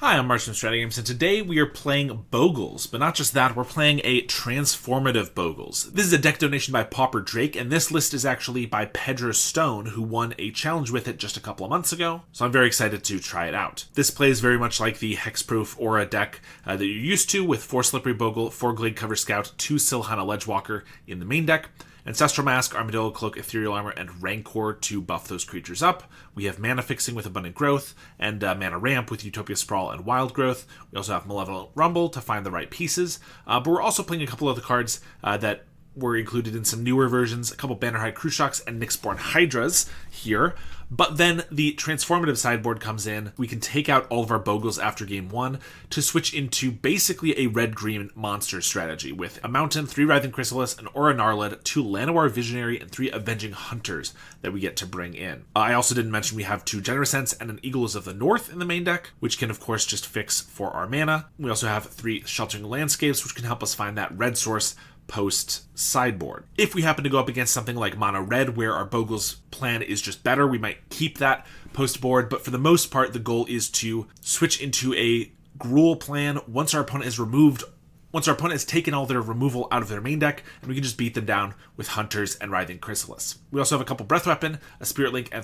Hi, I'm Martin from StrataGames, and today we are playing Bogles, but not just that, we're playing a transformative Bogles. This is a deck donation by Pauper Drake, and this list is actually by Pedro Stone, who won a challenge with it just a couple of months ago, so I'm very excited to try it out. This plays very much like the Hexproof Aura deck that you're used to, with 4 Slippery Bogle, 4 Glade Cover Scout, 2 Silhana Ledgewalker in the main deck, Ancestral Mask, Armadillo Cloak, Ethereal Armor, and Rancor to buff those creatures up. We have Mana Fixing with Abundant Growth, and Mana Ramp with Utopia Sprawl and Wild Growth. We also have Malevolent Rumble to find the right pieces, but we're also playing a couple of the cards that were included in some newer versions, a couple Bannerhide Crushocks and Nyxborn Hydras here. But then the transformative sideboard comes in. We can take out all of our Bogles after game 1 to switch into basically a red-green monster strategy with a Mountain, 3 Writhing Chrysalis, an Aura Gnarlid, 2 Llanowar Visionary, and 3 Avenging Hunters that we get to bring in. I also didn't mention we have 2 Generous Scents and an Eagles of the North in the main deck, which can of course just fix for our mana. We also have 3 Sheltering Landscapes, which can help us find that red source post sideboard. If we happen to go up against something like Mono Red, where our Bogles plan is just better, we might keep that post board, but for the most part, the goal is to switch into a Gruul plan once our opponent has taken all their removal out of their main deck, and we can just beat them down with Hunters and Writhing Chrysalis. We also have a couple Breath Weapon, a Spirit Link,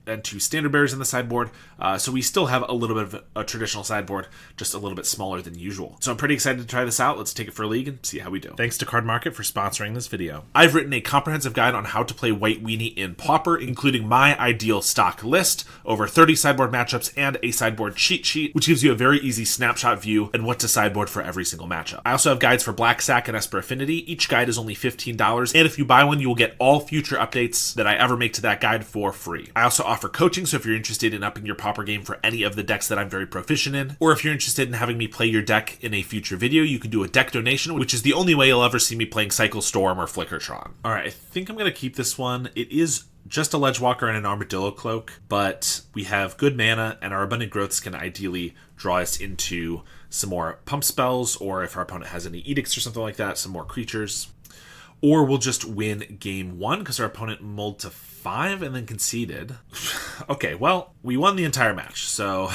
and 2 Standard Bearers in the sideboard, so we still have a little bit of a traditional sideboard, just a little bit smaller than usual. So I'm pretty excited to try this out. Let's take it for a league and see how we do. Thanks to Card Market for sponsoring this video. I've written a comprehensive guide on how to play White Weenie in Pauper, including my ideal stock list, over 30 sideboard matchups, and a sideboard cheat sheet, which gives you a very easy snapshot view and what to sideboard for every single matchup. I also have guides for Black Sack and Esper Affinity. Each guide is only $15, and if you buy one, you will get all future updates that I ever make to that guide for free. I also offer coaching, so if you're interested in upping your Pauper game for any of the decks that I'm very proficient in, or if you're interested in having me play your deck in a future video, you can do a deck donation, which is the only way you'll ever see me playing Cycle Storm or Flickertron. Alright, I think I'm going to keep this one. It is just a Ledgewalker and an Armadillo Cloak, but we have good mana, and our Abundant Growths can ideally draw us into some more pump spells, or if our opponent has any edicts or something like that, some more creatures. Or we'll just win game 1 because our opponent mulled to 5 and then conceded. Okay, well, we won the entire match, so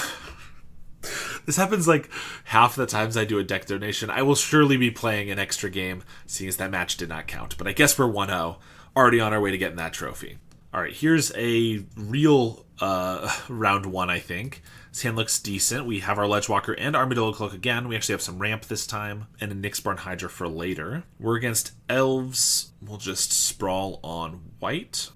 this happens like half the times I do a deck donation. I will surely be playing an extra game, seeing as that match did not count. But I guess we're 1-0, already on our way to getting that trophy. All right, here's a real round 1, I think. This hand looks decent. We have our Ledgewalker and Armadillo Cloak again. We actually have some Ramp this time, and a Nyxborn Hydra for later. We're against Elves. We'll just Sprawl on white.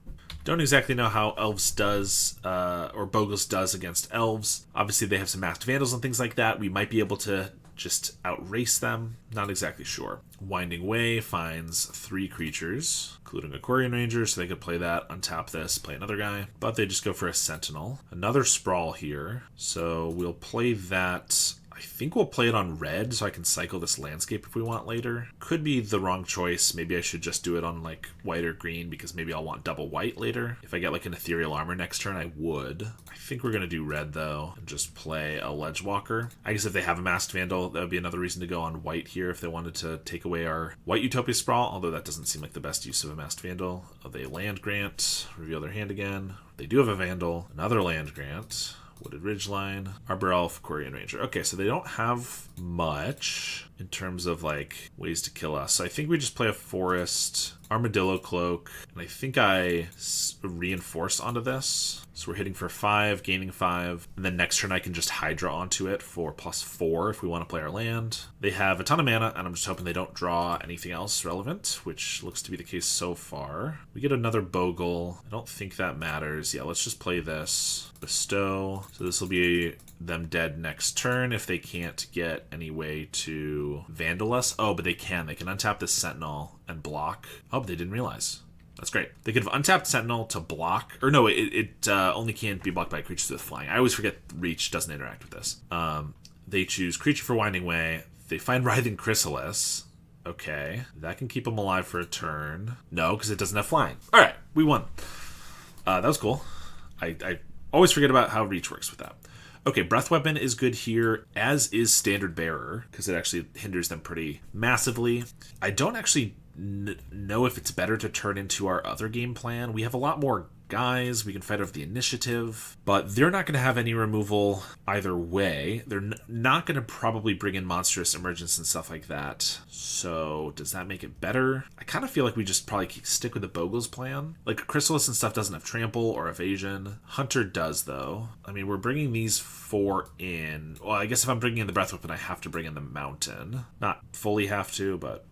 Don't exactly know how Elves does, or Bogles does against Elves. Obviously, they have some Masked Vandals and things like that. We might be able to just outrace them. Not exactly sure. Winding Way finds 3 creatures, including Aquarian Ranger, so they could play that, untap this, play another guy. But they just go for a Sentinel. Another Sprawl here, so we'll play that. I think we'll play it on red so I can cycle this landscape if we want later. Could be the wrong choice. Maybe I should just do it on like white or green because maybe I'll want double white later. If I get like an Ethereal Armor next turn, I would. I think we're going to do red though and just play a Ledgewalker. I guess if they have a Masked Vandal, that would be another reason to go on white here if they wanted to take away our white Utopia Sprawl, although that doesn't seem like the best use of a Masked Vandal. They land grant, reveal their hand again. They do have a Vandal, another land grant. Wooded Ridgeline, Arbor Elf, Aquarian Ranger. Okay, so they don't have much in terms of like ways to kill us. So I think we just play a Forest, Armadillo Cloak, and I think I reinforce onto this. So we're hitting for 5, gaining 5, and then next turn I can just Hydra onto it for +4 if we want to play our land. They have a ton of mana, and I'm just hoping they don't draw anything else relevant, which looks to be the case so far. We get another Bogle. I don't think that matters. Yeah, let's just play this. Bestow. So this will be them dead next turn if they can't get any way to Vandal us. Oh, but they can. They can untap this Sentinel and block. Oh, but they didn't realize. That's great. They could have untapped Sentinel to block. Or no, it only can't be blocked by creatures with flying. I always forget Reach doesn't interact with this. They choose Creature for Winding Way. They find Writhing Chrysalis. Okay. That can keep them alive for a turn. No, because it doesn't have flying. All right, we won. That was cool. I always forget about how Reach works with that. Okay, Breath Weapon is good here, as is Standard Bearer, because it actually hinders them pretty massively. I don't actually know if it's better to turn into our other game plan. We have a lot more guys. We can fight over the initiative, but they're not going to have any removal either way. They're not going to probably bring in monstrous emergence and stuff like that. So does that make it better? I kind of feel like we just probably stick with the Bogles plan. Like Chrysalis and stuff doesn't have trample or evasion. Hunter does though. I mean, we're bringing these 4 in. Well, I guess if I'm bringing in the breath weapon, I have to bring in the mountain. Not fully have to, but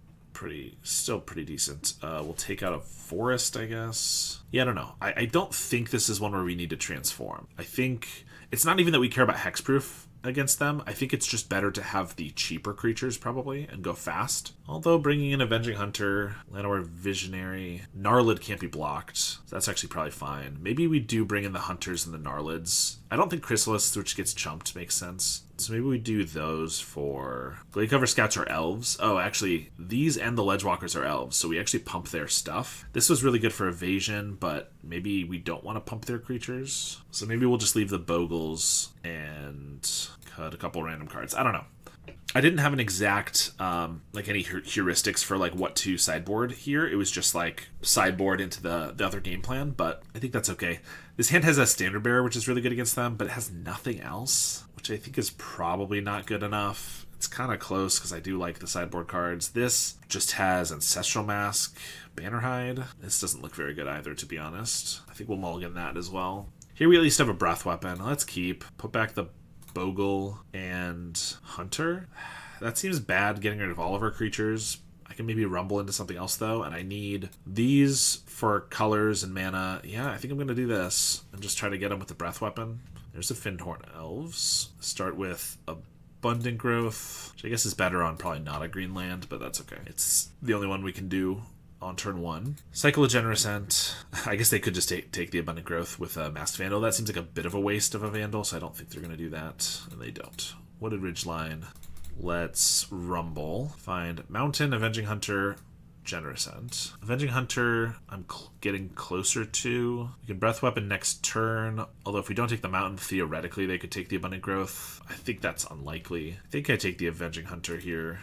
still pretty decent. We'll take out a forest, I guess. Yeah, I don't know. I don't think this is one where we need to transform. I think it's not even that we care about hexproof against them. I think it's just better to have the cheaper creatures probably and go fast. Although bringing in Avenging Hunter, Llanowar Visionary, Gnarlid can't be blocked. So that's actually probably fine. Maybe we do bring in the Hunters and the Gnarlids. I don't think Chrysalis, which gets chumped, makes sense. So maybe we do those for... Gladecover Scouts are elves. Oh, actually, these and the Ledgewalkers are elves, so we actually pump their stuff. This was really good for evasion, but maybe we don't want to pump their creatures. So maybe we'll just leave the Bogles and cut a couple random cards. I don't know. I didn't have an exact, like any heuristics for like what to sideboard here. It was just like sideboard into the other game plan, but I think that's okay. This hand has a Standard Bearer, which is really good against them, but it has nothing else, which I think is probably not good enough. It's kind of close because I do like the sideboard cards. This just has Ancestral Mask, Bannerhide. This doesn't look very good either, to be honest. I think we'll mulligan that as well. Here we at least have a breath weapon. Let's keep. Put back the Bogle and Hunter. That seems bad getting rid of all of our creatures. I can maybe rumble into something else though, and I need these for colors and mana. Yeah, I think I'm going to do this and just try to get them with the breath weapon. There's the Findhorn Elves. Start with Abundant Growth, which I guess is better on probably not a green land, but that's okay. It's the only one we can do on turn 1. Cycle of Generous Ent. I guess they could just take the Abundant Growth with a Masked Vandal. That seems like a bit of a waste of a Vandal, so I don't think they're going to do that, and they don't. Wooded Ridgeline. Let's rumble. Find Mountain, Avenging Hunter, Generous Ent. Avenging Hunter, I'm getting closer to. We can Breath Weapon next turn, although if we don't take the Mountain, theoretically they could take the Abundant Growth. I think that's unlikely. I think I take the Avenging Hunter here.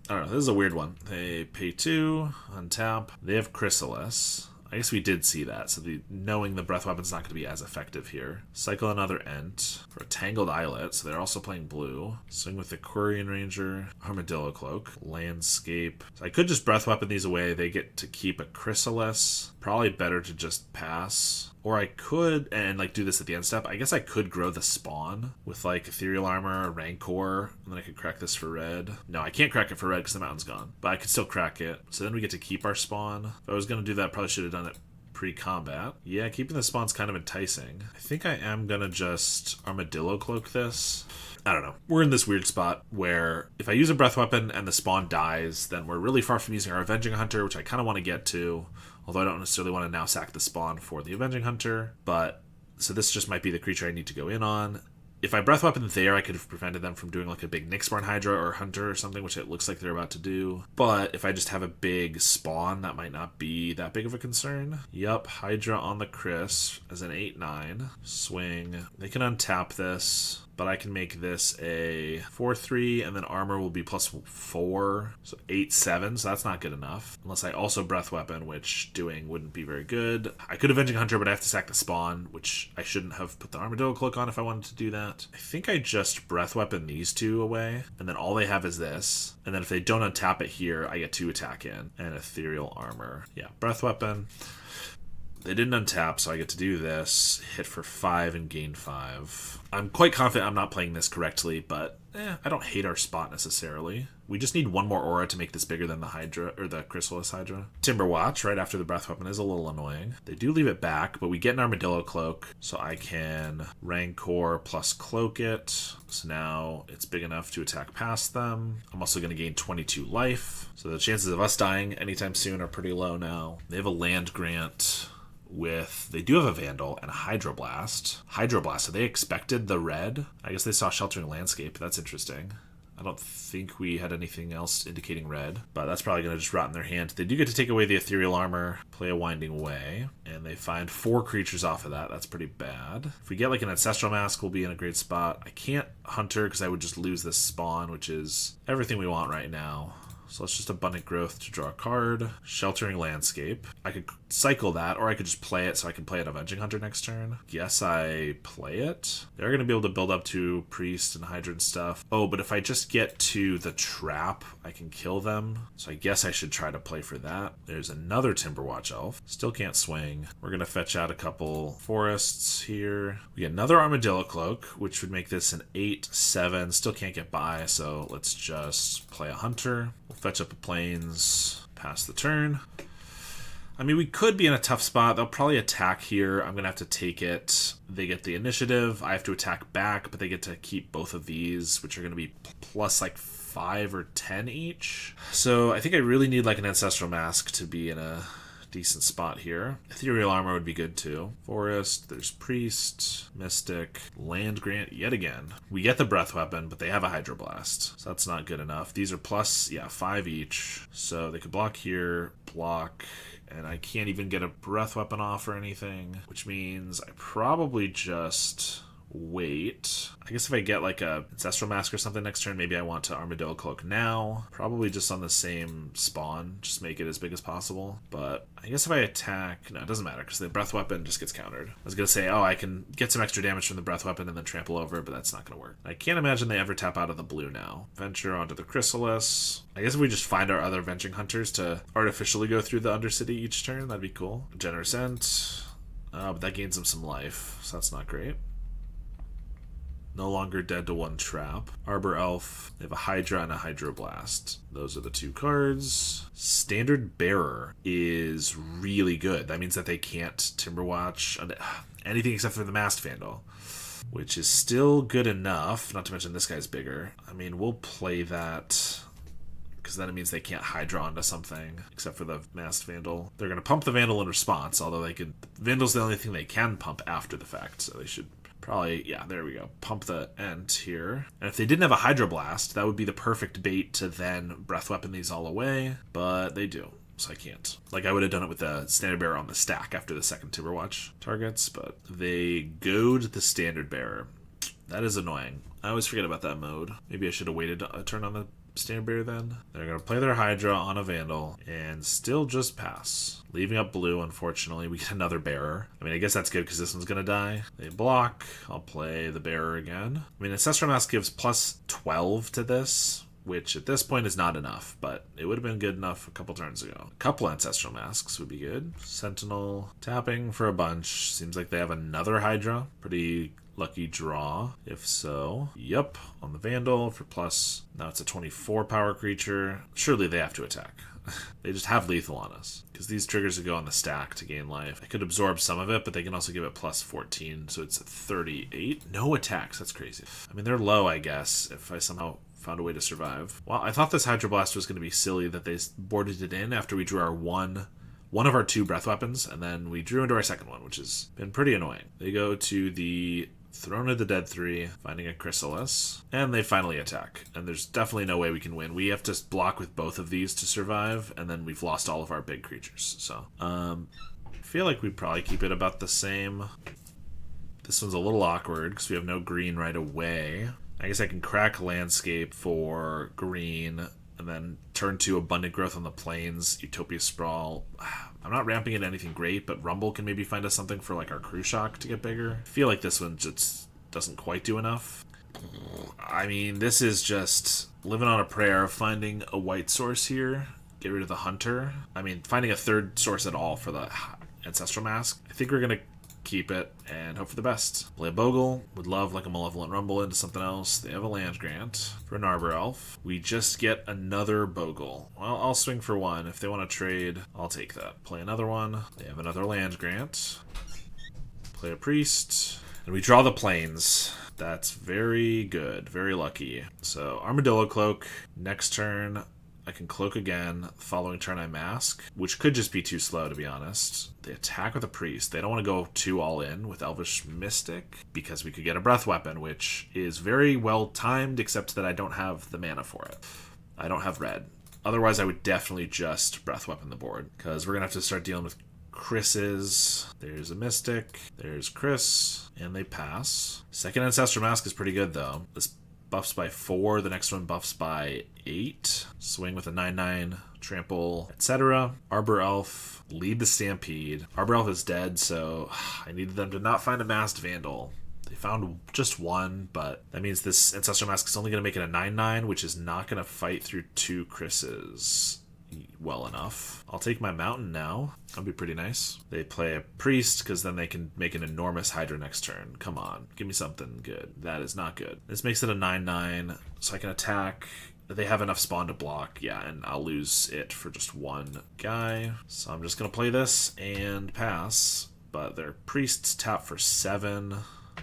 I don't know, this is a weird one. They pay 2, untap. They have Chrysalis. I guess we did see that, so knowing the breath weapon's not going to be as effective here. Cycle another Ent for a Tangled Islet, so they're also playing blue. Swing with the Quirion Ranger, Armadillo Cloak, Landscape. So I could just breath weapon these away. They get to keep a Chrysalis. Probably better to just pass. Or I could, and like do this at the end step, I guess I could grow the spawn with like Ethereal Armor, Rancor, and then I could crack this for red. No, I can't crack it for red because the mountain's gone, but I could still crack it. So then we get to keep our spawn. If I was going to do that, probably should have done it pre-combat. Yeah, keeping the spawn's kind of enticing. I think I am going to just Armadillo Cloak this. I don't know. We're in this weird spot where if I use a breath weapon and the spawn dies, then we're really far from using our Avenging Hunter, which I kind of want to get to. Although I don't necessarily want to now sack the spawn for the Avenging Hunter. But, so this just might be the creature I need to go in on. If I breath weapon there, I could have prevented them from doing like a big Nyxborn Hydra or Hunter or something, which it looks like they're about to do. But if I just have a big spawn, that might not be that big of a concern. Yup, Hydra on the Chris as an 8/9. Swing. They can untap this, but I can make this a 4/3, and then armor will be +4, so 8/7, so that's not good enough. Unless I also breath weapon, which doing wouldn't be very good. I could Avenging Hunter, but I have to sack the spawn, which I shouldn't have put the Armadillo Cloak on if I wanted to do that. I think I just breath weapon these 2 away, and then all they have is this. And then if they don't untap it here, I get 2 attack in, and Ethereal Armor. Yeah, breath weapon. They didn't untap, so I get to do this. Hit for 5 and gain 5. I'm quite confident I'm not playing this correctly, but I don't hate our spot necessarily. We just need one more aura to make this bigger than the Hydra, or the Chrysalis Hydra. Timberwatch, right after the breath weapon, is a little annoying. They do leave it back, but we get an Armadillo Cloak, so I can Rancor plus Cloak it. So now it's big enough to attack past them. I'm also going to gain 22 life, so the chances of us dying anytime soon are pretty low now. They have a land grant. They do have a Vandal and a Hydroblast. So they expected the red. I guess they saw Sheltering Landscape. That's interesting. I don't think we had anything else indicating red, but that's probably going to just rot in their hand. They do get to take away the Ethereal Armor, play a Winding Way, and they find 4 creatures off of that. That's pretty bad. If we get like an Ancestral Mask, we'll be in a great spot. I can't Hunter because I would just lose this spawn, which is everything we want right now. So let's just Abundant Growth to draw a card. Sheltering Landscape. I could cycle that, or I could just play it so I can play an Avenging Hunter next turn. Guess I play it. They're going to be able to build up to Priest and Hydra and stuff. Oh, but if I just get to the trap, I can kill them. So I guess I should try to play for that. There's another Timberwatch Elf. Still can't swing. We're going to fetch out a couple forests here. We get another Armadillo Cloak, which would make this an 8/7. Still can't get by, so let's just play a Hunter. We'll fetch up a Plains, pass the turn. I mean, we could be in a tough spot. They'll probably attack here. I'm going to have to take it. They get the initiative. I have to attack back, but they get to keep both of these, which are going to be plus like 5 or 10 each. So I think I really need like an Ancestral Mask to be in a decent spot here. Ethereal Armor would be good too. Forest, there's Priest, Mystic, Land Grant yet again. We get the Breath Weapon, but they have a Hydroblast, so that's not good enough. These are plus, 5 each. So they could block here, block, and I can't even get a Breath Weapon off or anything, which means I probably just wait. I guess if I get like a Ancestral Mask or something next turn, maybe I want to Armadillo Cloak now. Probably just on the same spawn, just make it as big as possible. But I guess if I attack, no, it doesn't matter because the Breath Weapon just gets countered. I was going to say, oh, I can get some extra damage from the Breath Weapon and then trample over, but that's not going to work. I can't imagine they ever tap out of the blue now. Venture onto the Chrysalis. I guess if we just find our other Avenging Hunters to artificially go through the Undercity each turn, that'd be cool. Generous Ent. But that gains them some life, so that's not great. No longer dead to one trap. Arbor Elf. They have a Hydra and a Hydroblast. Those are the 2 cards. Standard Bearer is really good. That means that they can't Timberwatch anything except for the Masked Vandal, which is still good enough. Not to mention this guy's bigger. I mean, we'll play that because then it means they can't Hydra onto something except for the Masked Vandal. They're going to pump the Vandal in response, although they could. Vandal's the only thing they can pump after the fact, so they should probably, there we go. Pump the Ent here. And if they didn't have a Hydroblast, that would be the perfect bait to then Breath Weapon these all away. But they do, so I can't. Like, I would have done it with the Standard Bearer on the stack after the second Timberwatch targets, but they goad the Standard Bearer. That is annoying. I always forget about that mode. Maybe I should have waited a turn on the Standard Bearer then. They're going to play their Hydra on a Vandal and still just pass. Leaving up blue, unfortunately. We get another Bearer. I mean, I guess that's good because this one's going to die. They block. I'll play the Bearer again. I mean, Ancestral Mask gives plus 12 to this, which at this point is not enough, but it would have been good enough a couple turns ago. A couple Ancestral Masks would be good. Sentinel tapping for a bunch. Seems like they have another Hydra. Pretty lucky draw, if so. Yep, on the Vandal for plus. Now it's a 24 power creature. Surely they have to attack. They just have lethal on us because these triggers would go on the stack to gain life. I could absorb some of it, but they can also give it plus 14, so it's 38. No attacks. That's crazy. I mean, they're low, I guess, if I somehow found a way to survive. Well, I thought this Hydroblast was going to be silly that they boarded it in after we drew our one of our 2 Breath Weapons, and then we drew into our second one, which has been pretty annoying. They go to the Throne of the Dead 3, finding a Chrysalis, and they finally attack. And there's definitely no way we can win. We have to block with both of these to survive, and then we've lost all of our big creatures. So, I feel like we'd probably keep it about the same. This one's a little awkward because we have no green right away. I guess I can crack Landscape for green, and then turn to Abundant Growth on the Plains, Utopia Sprawl. I'm not ramping it anything great, but Rumble can maybe find us something for like our Crew Shock to get bigger. I feel like this one just doesn't quite do enough. I mean, this is just living on a prayer of finding a white source here. Get rid of the Hunter. I mean, finding a third source at all for the Ancestral Mask. I think we're going to keep it and hope for the best. Play a Bogle. Would love like a Malevolent Rumble into something else. They have a Land Grant for an Arbor Elf. We just get another Bogle. Well, I'll swing for one. If they want to trade, I'll take that. Play another one. They have another Land Grant. Play a Priest. And we draw the Plains. That's very good. Very lucky. So Armadillo Cloak. Next turn, I can Cloak again. The following turn I Mask, which could just be too slow, to be honest. They attack with a Priest. They don't want to go too all in with Elvish Mystic because we could get a Breath Weapon, which is very well timed, except that I don't have the mana for it. I don't have red. Otherwise, I would definitely just Breath Weapon the board because we're going to have to start dealing with Chris's. There's a Mystic. There's Chris. And they pass. Second Ancestral Mask is pretty good, though. This buffs by 4. The next one buffs by 8. Swing with a 9/9, trample, etc. Arbor Elf, lead the Stampede. Arbor Elf is dead, so I needed them to not find a Masked Vandal. They found just one, but that means this Ancestral Mask is only going to make it a 9/9, which is not going to fight through 2 Chris's well enough. I'll take my Mountain now. That'll be pretty nice. They play a Priest, because then they can make an enormous Hydra next turn. Come on, give me something good. That is not good. This makes it a 9/9, so I can attack. They have enough spawn to block, yeah, and I'll lose it for just one guy. So I'm just going to play this and pass, but their Priests tap for 7.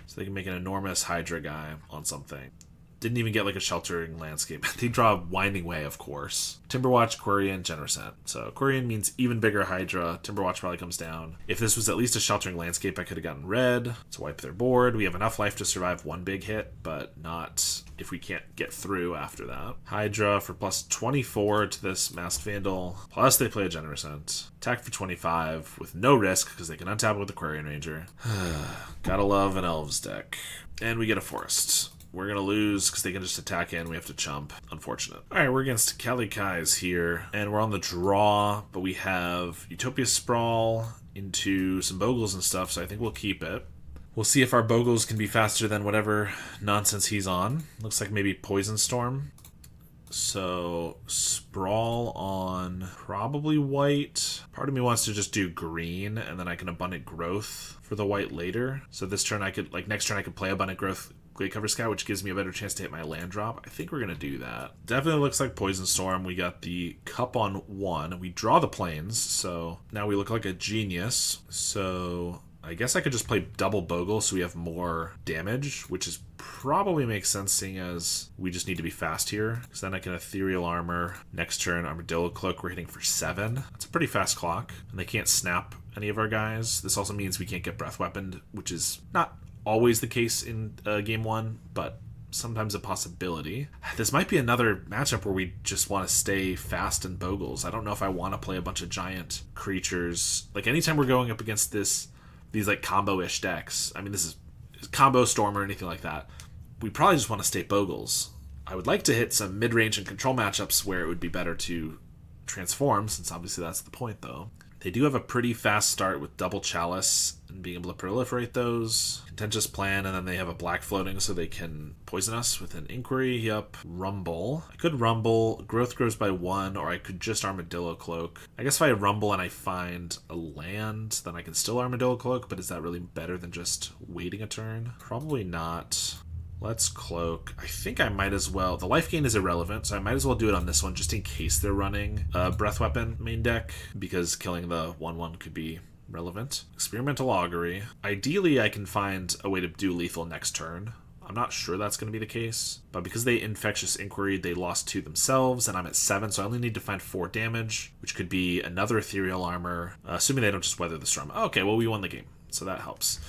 So they can make an enormous Hydra guy on something. Didn't even get like a Sheltering Landscape. They draw Winding Way, of course. Timberwatch, Quirion, Generosent. So Quirion means even bigger Hydra. Timberwatch probably comes down. If this was at least a Sheltering Landscape, I could have gotten red to wipe their board. We have enough life to survive one big hit, but not if we can't get through after that. Hydra for plus 24 to this Masked Vandal. Plus they play a Generosent. Attack for 25 with no risk because they can untap it with the Quirion Ranger. Gotta love an Elves deck. And we get a Forest. We're going to lose because they can just attack in. We have to chump. Unfortunate. All right, we're against Kelly Kai's here, and we're on the draw, but we have Utopia Sprawl into some Bogles and stuff, so I think we'll keep it. We'll see if our Bogles can be faster than whatever nonsense he's on. Looks like maybe Poison Storm. So, Sprawl on probably white. Part of me wants to just do green, and then I can Abundant Growth for the white later. So this turn I could, like next turn I could play Abundant Growth Glade Cover Scout, which gives me a better chance to hit my land drop. I think we're going to do that. Definitely looks like Poison Storm. We got the Cup on 1. We draw the Plains, so now we look like a genius. So I guess I could just play double Bogle so we have more damage, which is probably makes sense seeing as we just need to be fast here. Because then I can Ethereal Armor. Next turn, Armadillo Cloak, we're hitting for 7. That's a pretty fast clock. And they can't snap any of our guys. This also means we can't get Breath Weaponed, which is not always the case in game 1, but sometimes a possibility. This might be another matchup where we just want to stay fast in Bogles. I don't know if I want to play a bunch of giant creatures. Like anytime we're going up against these like combo-ish decks, I mean this is combo Storm or anything like that, we probably just want to stay Bogles. I would like to hit some mid-range and control matchups where it would be better to transform, since obviously that's the point though. They do have a pretty fast start with double Chalice and being able to proliferate those. Contentious Plan, and then they have a black floating so they can poison us with an Inquiry. Yep. Rumble. I could Rumble. Growth grows by 1, or I could just Armadillo Cloak. I guess if I Rumble and I find a land, then I can still Armadillo Cloak, but is that really better than just waiting a turn? Probably not. Let's Cloak. I think I might as well. The life gain is irrelevant, so I might as well do it on this one just in case they're running a Breath Weapon main deck, because killing the 1/1 could be relevant. Experimental Augury. Ideally, I can find a way to do lethal next turn. I'm not sure that's going to be the case, but because they Infectious Inquiry, they lost 2 themselves, and I'm at 7, so I only need to find 4 damage, which could be another Ethereal Armor, assuming they don't just Weather the Storm. Okay, well, we won the game, so that helps.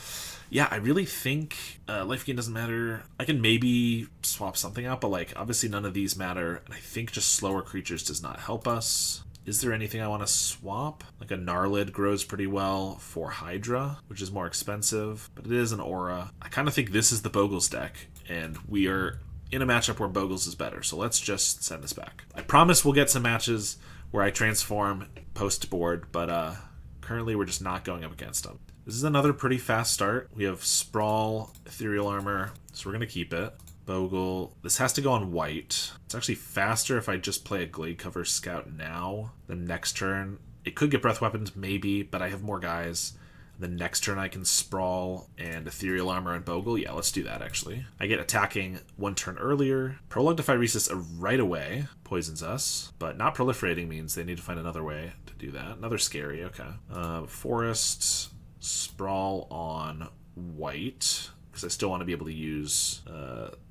Yeah, I really think life gain doesn't matter. I can maybe swap something out, but like obviously none of these matter, and I think just slower creatures does not help us. Is there anything I want to swap? Like a Gnarlid grows pretty well for Hydra, which is more expensive, but it is an aura. I kind of think this is the Bogles deck, and we are in a matchup where Bogles is better, so let's just send this back. I promise we'll get some matches where I transform post-board, but currently we're just not going up against them. This is another pretty fast start. We have Sprawl, Ethereal Armor, so we're going to keep it. Bogle. This has to go on white. It's actually faster if I just play a Glade Cover Scout now than next turn. It could get Breath Weapons, maybe, but I have more guys. The next turn I can Sprawl and Ethereal Armor and Bogle. Yeah, let's do that, actually. I get attacking 1 turn earlier. Prolonged Ephyresis right away poisons us, but not proliferating means they need to find another way to do that. Another scary, okay. Forest... Sprawl on white, because I still want to be able to use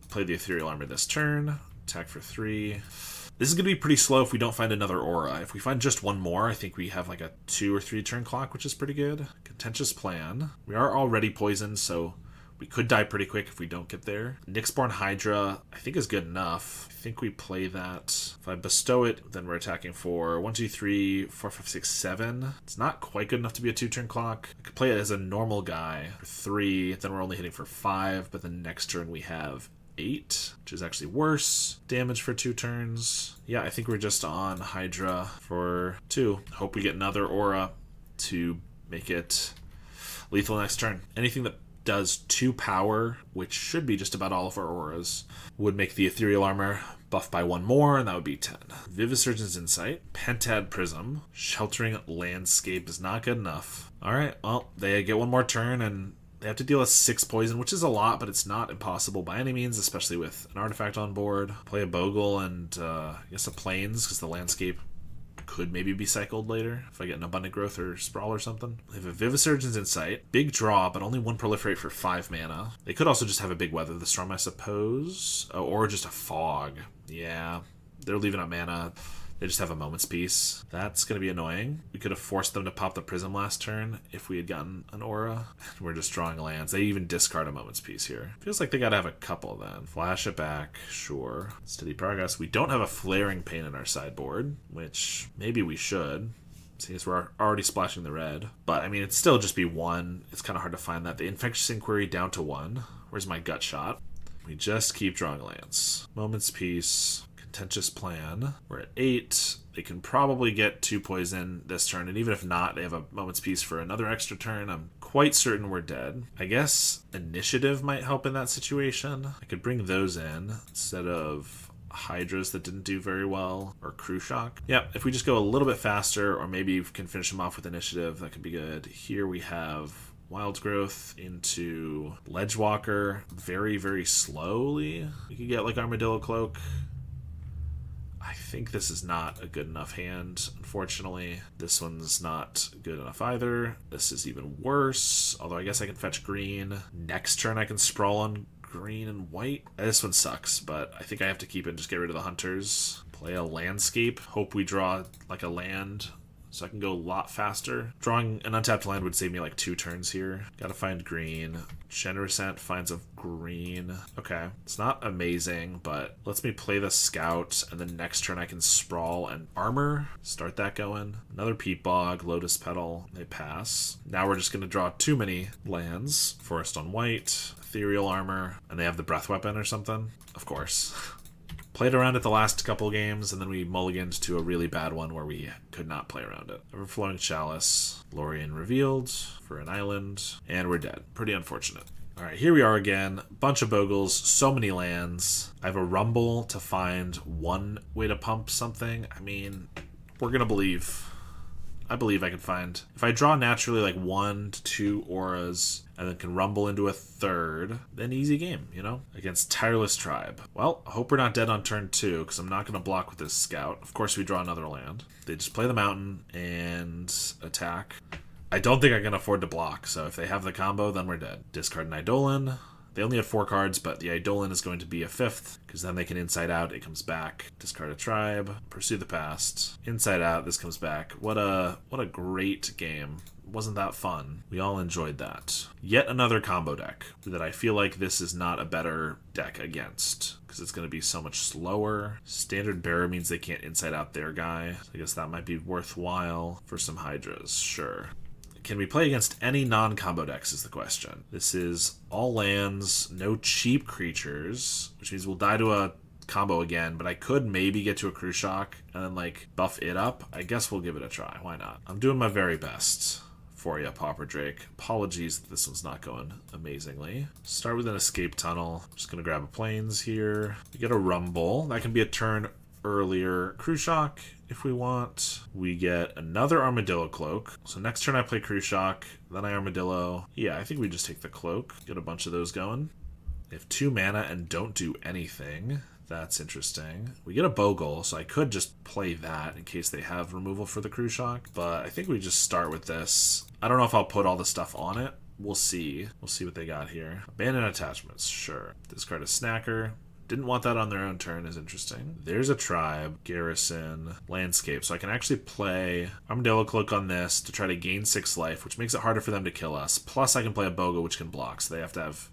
play the Ethereal Armor this turn. Attack for 3. This is going to be pretty slow if we don't find another aura. If we find just one more, I think we have like a 2 or 3 turn clock, which is pretty good. Contentious Plan. We are already poisoned, so we could die pretty quick if we don't get there. Nyxborn Hydra, I think, is good enough. I think we play that. If I bestow it, then we're attacking for 1, 2, 3, 4, 5, 6, 7. It's not quite good enough to be a 2-turn clock. I could play it as a normal guy for 3, then we're only hitting for 5, but the next turn we have 8, which is actually worse. Damage for 2 turns. Yeah, I think we're just on Hydra for 2. Hope we get another aura to make it lethal next turn. Anything that does 2 power, which should be just about all of our auras, would make the Ethereal Armor buff by 1 more, and that would be 10. Vivisurgeon's Insight, Pentad Prism, Sheltering Landscape is not good enough. Alright, well, they get 1 more turn, and they have to deal with 6 poison, which is a lot, but it's not impossible by any means, especially with an artifact on board. Play a Bogle and, I guess a Plains, because the landscape could maybe be cycled later if I get an Abundant Growth or Sprawl or something. They have a Vivisurgeon's Insight. Big draw, but only 1 Proliferate for 5 mana. They could also just have a big Weather the Storm, I suppose. Oh, or just a Fog. Yeah, they're leaving up mana. They just have a Moment's Peace. That's going to be annoying. We could have forced them to pop the Prism last turn if we had gotten an Aura. We're just drawing lands. They even discard a Moment's Peace here. Feels like they got to have a couple then. Flash it back, sure. Steady Progress. We don't have a Flaring Pain in our sideboard, which maybe we should, seeing as we're already splashing the red. But, I mean, it'd still just be 1. It's kind of hard to find that. The Infectious Inquiry down to 1. Where's my Gut Shot? We just keep drawing lands. Moment's Peace. Contentious Plan. We're at 8. They can probably get 2 poison this turn, and even if not, they have a Moment's Peace for another extra turn. I'm quite certain we're dead. I guess Initiative might help in that situation. I could bring those in instead of Hydras that didn't do very well, or Crew Shock. Yeah, if we just go a little bit faster, or maybe can finish them off with Initiative, that could be good. Here we have Wild Growth into Ledgewalker very, very slowly. We could get like Armadillo Cloak. I think this is not a good enough hand, unfortunately. This one's not good enough either. This is even worse, although I guess I can fetch green. Next turn I can sprawl on green and white. This one sucks, but I think I have to keep it and just get rid of the hunters. Play a landscape. Hope we draw like a land so I can go a lot faster. Drawing an untapped land would save me like 2 turns here. Gotta find green. Generosant finds a green. Okay, it's not amazing, but lets me play the scout, and then next turn I can sprawl and armor. Start that going. Another Peat Bog, Lotus Petal. They pass. Now we're just gonna draw too many lands. Forest on white, Ethereal Armor, and they have the Breath Weapon or something. Of course. Played around it the last couple games, and then we mulliganed to a really bad one where we could not play around it. Overflowing Chalice, Lorien revealed for an island, and we're dead. Pretty unfortunate. Alright, here we are again. Bunch of Bogles, so many lands. I have a Rumble to find 1 way to pump something. I mean, we're gonna believe. I believe I can find. If I draw naturally like 1 to 2 auras and then can rumble into a 3rd, then easy game, you know? Against Tireless Tribe. Well, I hope we're not dead on turn 2, because I'm not going to block with this scout. Of course, we draw another land. They just play the mountain and attack. I don't think I can afford to block, so if they have the combo, then we're dead. Discard an Eidolon. They only have 4 cards, but the Eidolon is going to be a 5th, because then they can Inside Out, it comes back. Discard a tribe, pursue the past. Inside Out, this comes back. What a great game. Wasn't that fun? We all enjoyed that. Yet another combo deck that I feel like this is not a better deck against, because it's going to be so much slower. Standard Bearer means they can't Inside Out their guy. So I guess that might be worthwhile for some Hydras, sure. Can we play against any non-combo decks is the question. This is all lands, no cheap creatures, which means we'll die to a combo again, but I could maybe get to a Crew Shock and then like buff it up. I guess we'll give it a try. Why not? I'm doing my very best for you, Pauper Drake. Apologies that this one's not going amazingly. Start with an Escape Tunnel. Just gonna grab a Plains here. We get a Rumble. That can be a turn earlier. Crew Shock if we want. We get another Armadillo Cloak. So next turn I play Crew Shock, then I Armadillo. Yeah, I think we just take the Cloak. Get a bunch of those going. They have 2 mana and don't do anything. That's interesting. We get a Bogle, so I could just play that in case they have removal for the Crew Shock. But I think we just start with this. I don't know if I'll put all the stuff on it. We'll see. We'll see what they got here. Abandon attachments, sure. Discard a Snacker. Didn't want that on their own turn is interesting. There's a tribe, garrison, landscape. So I can actually play Armadillo Cloak on this to try to gain 6 life, which makes it harder for them to kill us. Plus I can play a Bogle, which can block. So they have to have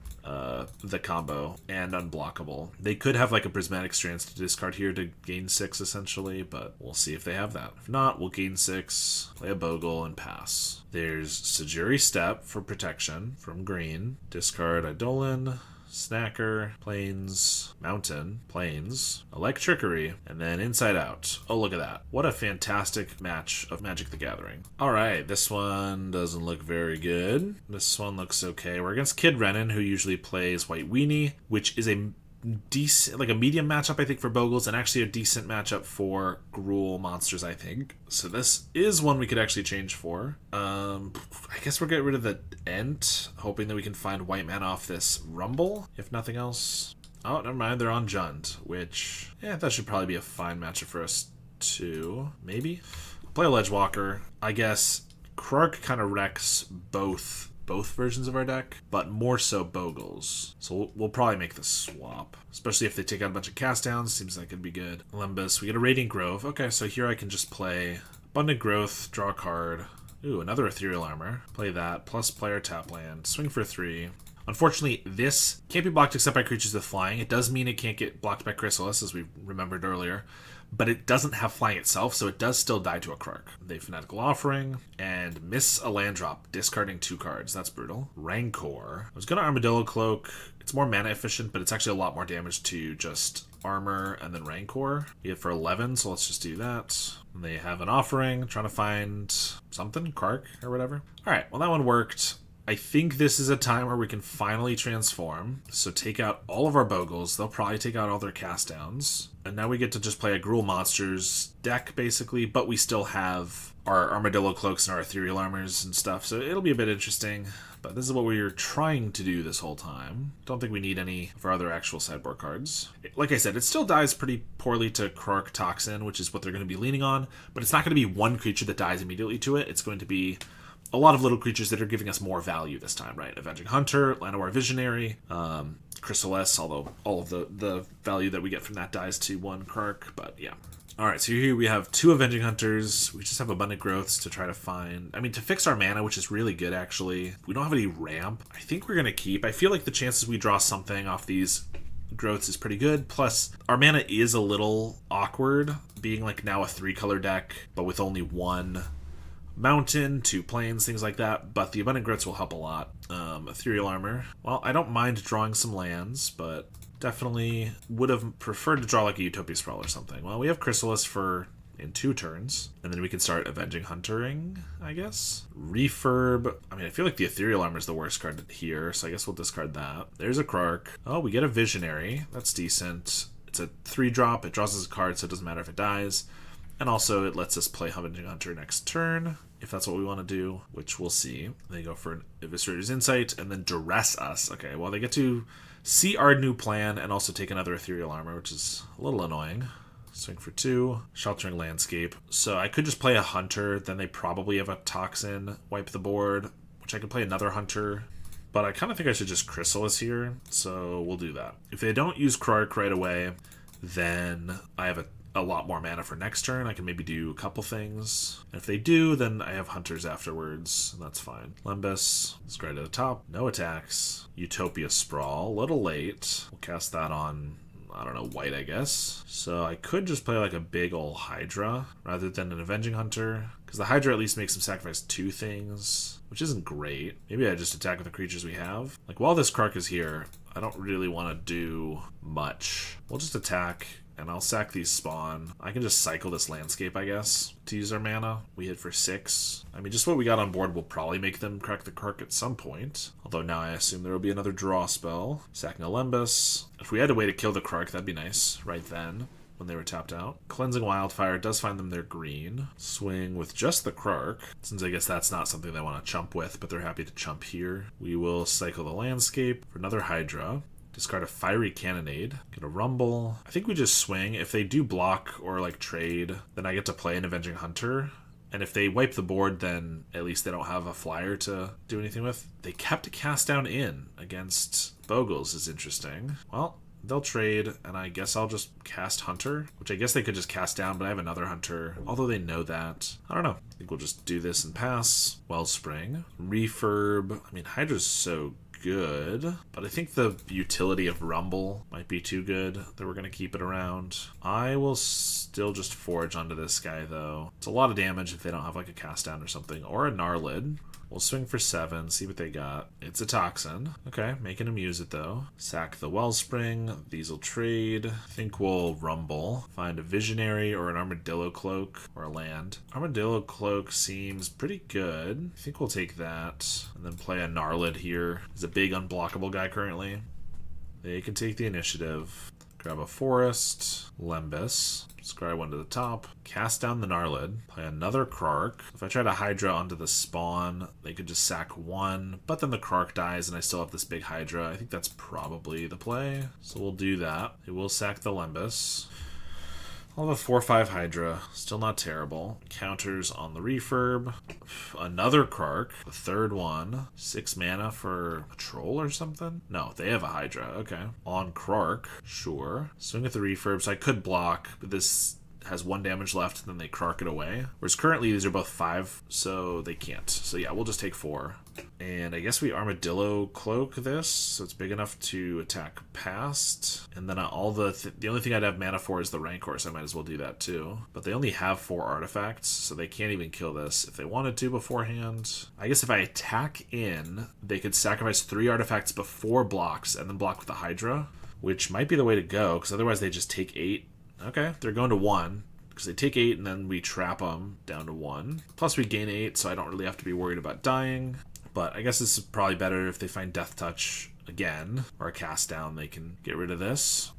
the combo and unblockable. They could have like a Prismatic Strands to discard here to gain 6 essentially, but we'll see if they have that. If not, we'll gain 6, play a Bogle, and pass. There's Sajuri Step for protection from green. Discard Eidolon. Snacker, Plains, Mountain, Plains, Electrickery, and then Inside Out. Oh, look at that. What a fantastic match of Magic the Gathering. Alright, this one doesn't look very good. This one looks okay. We're against Kid Renin, who usually plays White Weenie, which is a decent, like a medium matchup, I think, for Bogles, and actually a decent matchup for Gruul monsters, I think. So this is one we could actually change for. I guess we'll get rid of the Ent, hoping that we can find white mana off this Rumble, if nothing else. Oh, never mind, they're on Jund, which, yeah, that should probably be a fine matchup for us too, maybe. Play a Ledgewalker. I guess Krark kind of wrecks both versions of our deck, but more so Bogles. So we'll probably make the swap, especially if they take out a bunch of cast downs. Seems like it'd be good. Limbus, we get a Radiant Grove. Okay, so here I can just play Abundant Growth, draw a card. Ooh, another Ethereal Armor. Play that, plus player tap land, swing for 3. Unfortunately, this can't be blocked except by creatures with flying. It does mean it can't get blocked by Chrysalis, as we remembered earlier, but it doesn't have flying itself, so it does still die to a Krark. They Fanatical Offering, and miss a land drop, discarding 2 cards. That's brutal. Rancor. I was going to Armadillo Cloak. It's more mana efficient, but it's actually a lot more damage to just armor and then Rancor. We get for 11, so let's just do that. And they have an offering, trying to find something, Krark or whatever. Alright, well that one worked. I think this is a time where we can finally transform. So take out all of our Bogles. They'll probably take out all their cast downs. And now we get to just play a Gruul Monsters deck, basically, but we still have our Armadillo Cloaks and our Ethereal Armors and stuff, so it'll be a bit interesting. But this is what we were trying to do this whole time. Don't think we need any of our other actual sideboard cards. Like I said, it still dies pretty poorly to Krark Toxin, which is what they're going to be leaning on, but it's not going to be one creature that dies immediately to it. It's going to be a lot of little creatures that are giving us more value this time, right? Avenging Hunter, Llanowar Visionary, Chrysalis, although all of the value that we get from that dies to 1 Krark, but yeah. Alright, so here we have 2 Avenging Hunters. We just have Abundant Growths to try to find... I mean, to fix our mana, which is really good, actually. We don't have any ramp. I think we're going to keep. I feel like the chances we draw something off these growths is pretty good. Plus, our mana is a little awkward, being like now a 3-color deck, but with only 1 mountain, 2 plains, things like that, but the Abundant Growths will help a lot. Ethereal Armor. Well, I don't mind drawing some lands, but definitely would have preferred to draw like a Utopia Sprawl or something. Well, we have Chrysalis for in 2 turns, and then we can start Avenging Huntering, I guess. Refurb. I mean, I feel like the Ethereal Armor is the worst card here, so I guess we'll discard that. There's a Krark. Oh, we get a Visionary. That's decent. It's a 3-drop. It draws us a card, so it doesn't matter if it dies. And also, it lets us play Avenging Hunter next turn, if that's what we want to do, which we'll see. They go for an Eviscerator's Insight, and then Duress us. Okay, well, they get to see our new plan, and also take another Ethereal Armor, which is a little annoying. Swing for 2, Sheltering Landscape. So I could just play a Hunter, then they probably have a Toxin, wipe the board, which I could play another Hunter. But I kind of think I should just Chrysalis here, so we'll do that. If they don't use Krark right away, then I have a lot more mana for next turn. I can maybe do a couple things. And if they do, then I have Hunters afterwards, and that's fine. Limbus, let's go right to the top. No attacks. Utopia Sprawl, a little late. We'll cast that on, I don't know, white, I guess. So I could just play like a big ol' Hydra rather than an Avenging Hunter, because the Hydra at least makes them sacrifice 2 things, which isn't great. Maybe I just attack with the creatures we have. Like, while this Krark is here, I don't really want to do much. We'll just attack, and I'll sack these spawn. I can just cycle this landscape, I guess, to use our mana. We hit for 6. I mean, just what we got on board will probably make them crack the Krark at some point. Although now I assume there will be another draw spell. Sacking a Limbus. If we had a way to kill the Krark, that'd be nice right then, when they were tapped out. Cleansing Wildfire does find them their green. Swing with just the Krark, since I guess that's not something they want to chump with, but they're happy to chump here. We will cycle the landscape for another Hydra. Discard a Fiery Cannonade. Get a Rumble. I think we just swing. If they do block or like trade, then I get to play an Avenging Hunter. And if they wipe the board, then at least they don't have a flyer to do anything with. They kept a cast down in against Bogles is interesting. Well, they'll trade, and I guess I'll just cast Hunter, which I guess they could just cast down, but I have another Hunter, although they know that. I don't know. I think we'll just do this and pass. Wellspring. Refurb. I mean, Hydra's so good, but I think the utility of Rumble might be too good that we're going to keep it around. I will still just forge onto this guy, though. It's a lot of damage if they don't have like a cast down or something, or a Gnarlid. We'll swing for 7, see what they got. It's a Toxin. Okay, making them use it though. Sack the Wellspring. These will trade. I think we'll Rumble. Find a Visionary or an Armadillo Cloak or a land. Armadillo Cloak seems pretty good. I think we'll take that. And then play a Gnarlid here. He's a big unblockable guy currently. They can take the initiative. Grab a Forest, Lembas, scry one to the top, cast down the Gnarlid, play another Krark. If I try to Hydra onto the spawn, they could just sack 1, but then the Krark dies and I still have this big Hydra. I think that's probably the play, so we'll do that. They will sack the Lembas. I'll have a 4/5 Hydra, still not terrible. Counters on the Refurb. Another Krark, the third one. 6 mana for a Troll or something? No, they have a Hydra, okay. On Krark, sure. Swing at the Refurb, so I could block, but this has 1 damage left, and then they Krark it away. Whereas currently these are both 5, so they can't. So yeah, we'll just take 4. And I guess we Armadillo Cloak this, so it's big enough to attack past. And then the only thing I'd have mana for is the Rancor, so I might as well do that too. But they only have 4 artifacts, so they can't even kill this if they wanted to beforehand. I guess if I attack in, they could sacrifice 3 artifacts before blocks, and then block with the Hydra, which might be the way to go, because otherwise they just take 8. Okay, they're going to 1, because they take 8 and then we trap them down to 1. Plus we gain 8, so I don't really have to be worried about dying. But I guess this is probably better if they find Death Touch again, or a cast down, they can get rid of this.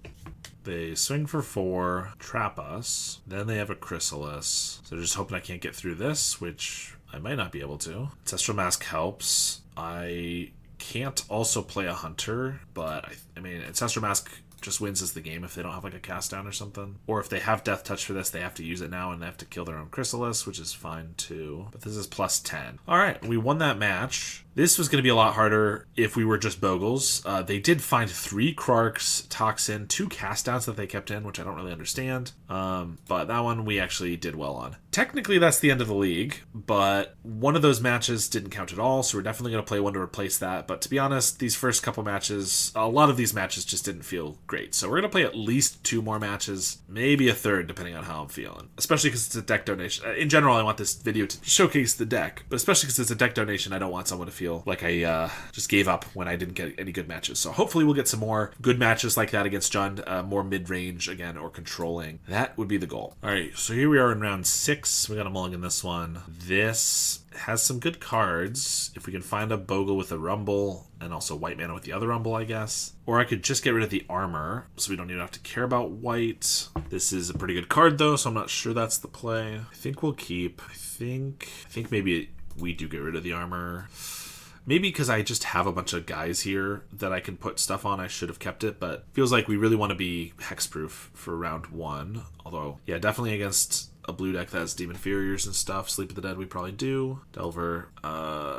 They swing for 4, trap us, then they have a Chrysalis. So they're just hoping I can't get through this, which I might not be able to. Ancestral Mask helps. I can't also play a Hunter, but I mean, Ancestral Mask just wins as the game if they don't have like a cast down or something. Or if they have Death Touch for this, they have to use it now and they have to kill their own Chrysalis, which is fine too. But this is plus 10. All right, we won that match. This was going to be a lot harder if we were just Bogles. They did find 3 Krarks, Toxin, 2 cast downs that they kept in, which I don't really understand. But that one we actually did well on. Technically, that's the end of the league, but one of those matches didn't count at all, so we're definitely going to play one to replace that. But to be honest, these first couple matches, a lot of these matches just didn't feel great. So we're going to play at least 2 more matches, maybe a third, depending on how I'm feeling. Especially because it's a deck donation. In general, I want this video to showcase the deck, but especially because it's a deck donation, I don't want someone to feel like I just gave up when I didn't get any good matches. So hopefully we'll get some more good matches like that against Jund, more mid-range again, or controlling. That would be the goal. All right, so here we are in round 6. We got a mulligan this one. This has some good cards. If we can find a Bogle with a Rumble, and also white mana with the other Rumble, I guess. Or I could just get rid of the armor, so we don't even have to care about white. This is a pretty good card, though, so I'm not sure that's the play. I think we'll keep. I think maybe we do get rid of the armor. Maybe because I just have a bunch of guys here that I can put stuff on, I should have kept it, but feels like we really want to be hexproof for round 1. Although, yeah, definitely against a blue deck that has Demon Furiers and stuff. Sleep of the Dead we probably do. Delver.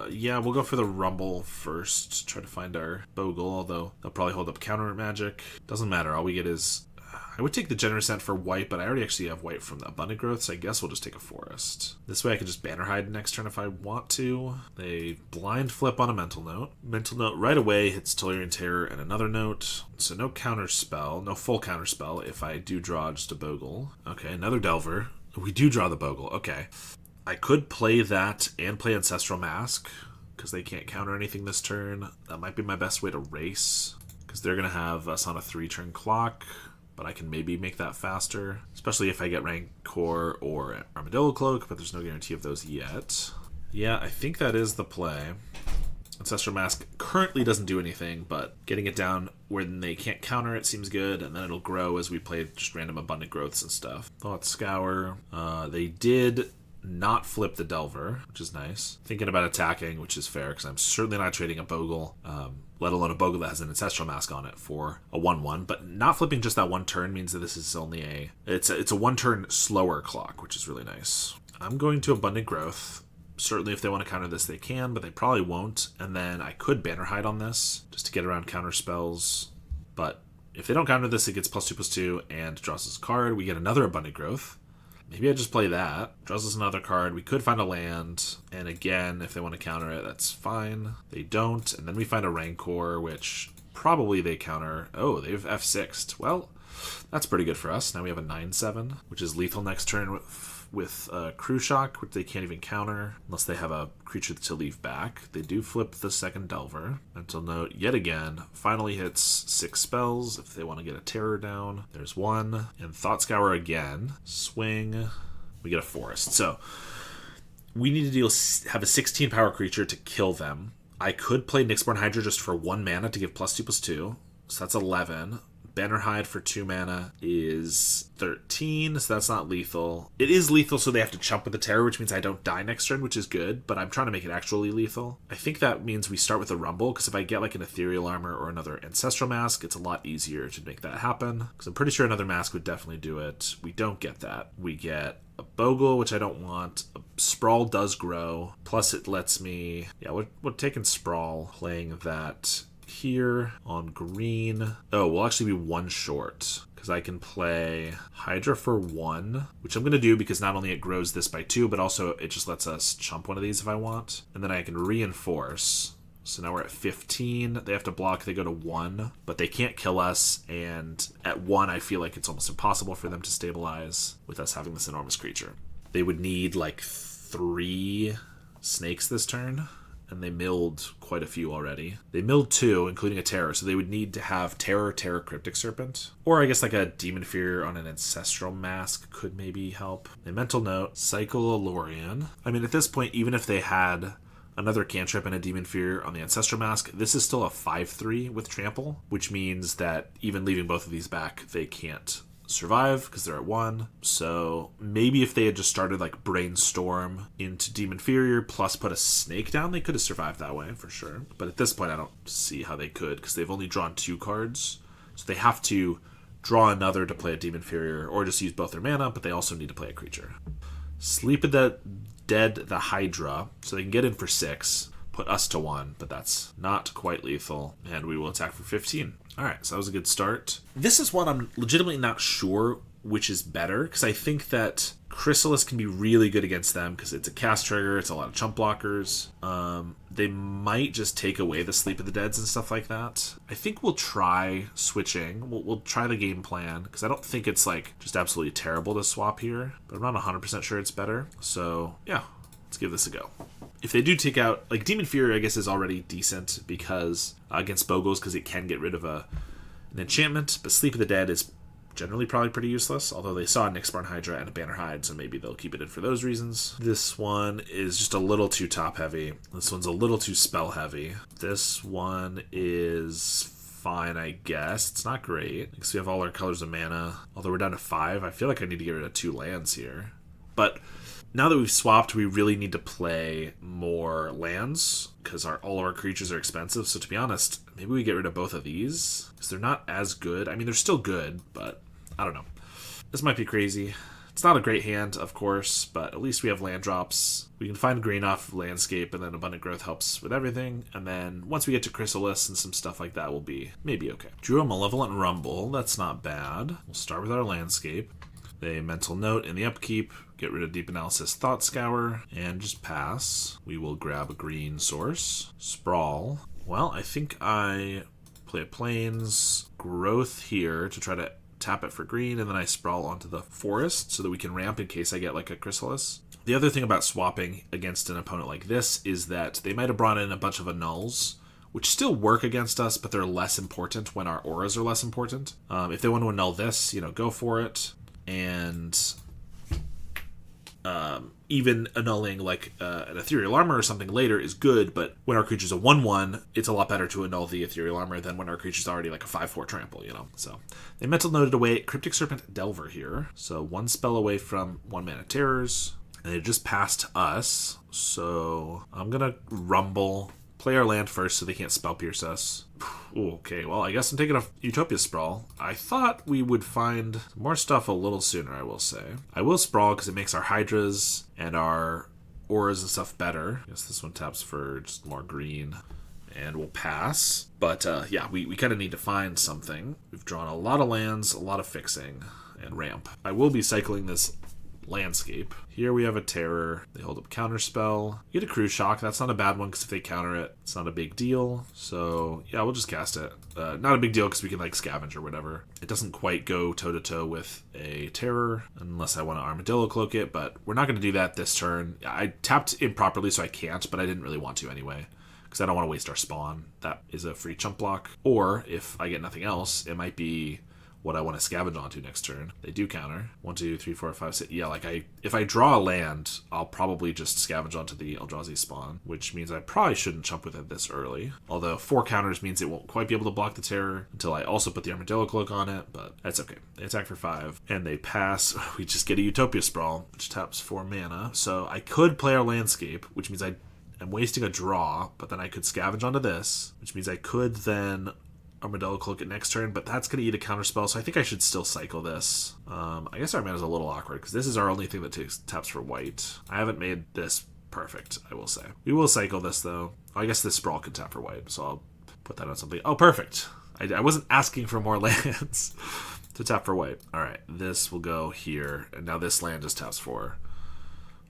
Yeah, we'll go for the Rumble first. Try to find our Bogle, although they'll probably hold up counter magic. Doesn't matter, all we get is... I would take the Generous Scent for white, but I already actually have white from the Abundant Growth, so I guess we'll just take a Forest. This way I can just Banner Hide next turn if I want to. They blind flip on a Mental Note. Mental Note right away hits Tolarian Terror and another note. So no counter spell, no full counter spell if I do draw just a Bogle. Okay, another Delver. We do draw the Bogle, okay. I could play that and play Ancestral Mask, because they can't counter anything this turn. That might be my best way to race, because they're going to have us on a 3-turn clock. But I can maybe make that faster, especially if I get Rancor or Armadillo Cloak, but there's no guarantee of those yet. Yeah, I think that is the play. Ancestral Mask currently doesn't do anything, but getting it down where they can't counter it seems good, and then it'll grow as we play just random Abundant Growths and stuff. Thought Scour. They did not flip the Delver, which is nice. Thinking about attacking, which is fair, because I'm certainly not trading a Bogle, let alone a Bogle that has an Ancestral Mask on it for a 1/1. But not flipping just that one turn means that this is only it's a 1-turn slower clock, which is really nice. I'm going to Abundant Growth. Certainly if they want to counter this, they can, but they probably won't. And then I could Banner Hide on this, just to get around counter spells. But if they don't counter this, it gets +2/+2 and draws us a card. We get another Abundant Growth. Maybe I just play that. Draws us another card. We could find a land. And again, if they want to counter it, that's fine. They don't. And then we find a Rancor, which probably they counter. Oh, they've F6'd. Well, That's pretty good for us. Now we have a 9/7, which is lethal next turn with Crew Shock, which they can't even counter unless they have a creature to leave back. They do flip the second Delver. Mental Note, yet again, finally hits 6 spells if they want to get a Terror down. There's 1. And Thought Scour again. Swing. We get a Forest. So we need to have a 16 power creature to kill them. I could play Nyxborn Hydra just for 1 mana to give +2/+2. So that's 11. Bannerhide for 2 mana is 13, so that's not lethal. It is lethal, so they have to chump with the Terror, which means I don't die next turn, which is good, but I'm trying to make it actually lethal. I think that means we start with a Rumble, because if I get like an Ethereal Armor or another Ancestral Mask, it's a lot easier to make that happen, because I'm pretty sure another Mask would definitely do it. We don't get that. We get a Bogle, which I don't want. A Sprawl does grow, plus it lets me... Yeah, we're taking Sprawl, playing that... here on green. Oh, we'll actually be 1 short because I can play Hydra for 1, which I'm going to do because not only it grows this by 2, but also it just lets us chump one of these if I want. And then I can reinforce. So now we're at 15. They have to block. They go to 1, but they can't kill us. And at 1, I feel like it's almost impossible for them to stabilize with us having this enormous creature. They would need like 3 snakes this turn. And they milled quite a few already. They milled 2, including a Terror, so they would need to have Terror, Cryptic Serpent. Or I guess like a Demon Fear on an Ancestral Mask could maybe help. A Mental Note, Cycle Alorian. I mean, at this point, even if they had another cantrip and a Demon Fear on the Ancestral Mask, this is still a 5/3 with Trample, which means that even leaving both of these back, they can't survive because they're at 1. So maybe if they had just started like Brainstorm into Demon Fear plus put a snake down, they could have survived that way for sure. But at this point, I don't see how they could because they've only drawn 2 cards. So they have to draw another to play a Demon Fear or just use both their mana, but they also need to play a creature. Sleep of the Dead, the Hydra, so they can get in for 6. Put us to 1, but that's not quite lethal, and we will attack for 15. Alright, so that was a good start. This is one I'm legitimately not sure which is better, because I think that Chrysalis can be really good against them, because it's a cast trigger, it's a lot of chump blockers. They might just take away the Sleep of the Deads and stuff like that. I think we'll try switching. We'll try the game plan, because I don't think it's like just absolutely terrible to swap here, but I'm not 100% sure it's better. So, yeah, let's give this a go. If they do take out, like Demon Fear, I guess is already decent because against Bogles, because it can get rid of an enchantment, but Sleep of the Dead is generally probably pretty useless, although they saw a Nyxborn Hydra and a Bannerhide, so maybe they'll keep it in for those reasons. This one is just a little too top heavy. This one's a little too spell heavy. This one is fine, I guess. It's not great because we have all our colors of mana, although we're down to 5. I feel like I need to get rid of 2 lands here, but now that we've swapped, we really need to play more lands because all of our creatures are expensive. So to be honest, maybe we get rid of both of these because they're not as good. I mean, they're still good, but I don't know. This might be crazy. It's not a great hand, of course, but at least we have land drops. We can find green off Landscape, and then Abundant Growth helps with everything. And then once we get to Chrysalis and some stuff like that, we'll be maybe okay. Drew a Malevolent Rumble. That's not bad. We'll start with our Landscape. A Mental Note in the upkeep, get rid of Deep Analysis, Thought Scour, and just pass. We will grab a green source. Sprawl. Well, I think I play a Plains Growth here to try to tap it for green, and then I sprawl onto the forest so that we can ramp in case I get like a Chrysalis. The other thing about swapping against an opponent like this is that they might have brought in a bunch of annuls, which still work against us, but they're less important when our auras are less important. If they want to annul this, go for it. And even annulling like an Ethereal Armor or something later is good, but when our creature's a 1/1, it's a lot better to annul the Ethereal Armor than when our creature's already like a 5/4 trample, So they Mental Noted away Cryptic Serpent Delver here. So 1 spell away from 1 mana terrors. And they just passed us. So I'm going to Rumble. Play our land first so they can't Spell Pierce us. Ooh, okay, well, I guess I'm taking a Utopia Sprawl. I thought we would find more stuff a little sooner, I will say. I will Sprawl because it makes our Hydras and our auras and stuff better. I guess this one taps for just more green. And we'll pass. But, yeah, we kind of need to find something. We've drawn a lot of lands, a lot of fixing, and ramp. I will be cycling this landscape. Here we have a terror. They hold up counterspell. You get a Crew Shock. That's not a bad one because if they counter it, it's not a big deal. So yeah, we'll just cast it. Not a big deal because we can like scavenge or whatever. It doesn't quite go toe-to-toe with a terror unless I want to Armadillo Cloak it, but we're not going to do that this turn. I tapped improperly so I can't, but I didn't really want to anyway because I don't want to waste our spawn. That is a free chump block. Or if I get nothing else, it might be what I want to scavenge onto next turn. They do counter. 1, 2, 3, 4, 5, 6. Yeah, like if I draw a land, I'll probably just scavenge onto the Eldrazi spawn, which means I probably shouldn't chump with it this early. Although 4 counters means it won't quite be able to block the terror until I also put the Armadillo Cloak on it, but that's okay. They attack for 5, and they pass. We just get a Utopia Sprawl, which taps 4 mana. So I could play our landscape, which means I'm wasting a draw, but then I could scavenge onto this, which means I could then Armadillo Cloak it next turn, but that's going to eat a counterspell, so I think I should still cycle this. I guess our mana is a little awkward, because this is our only thing that taps for white. I haven't made this perfect, I will say. We will cycle this, though. I guess this Sprawl can tap for white, so I'll put that on something. Oh, perfect! I wasn't asking for more lands to tap for white. Alright, this will go here, and now this land just taps for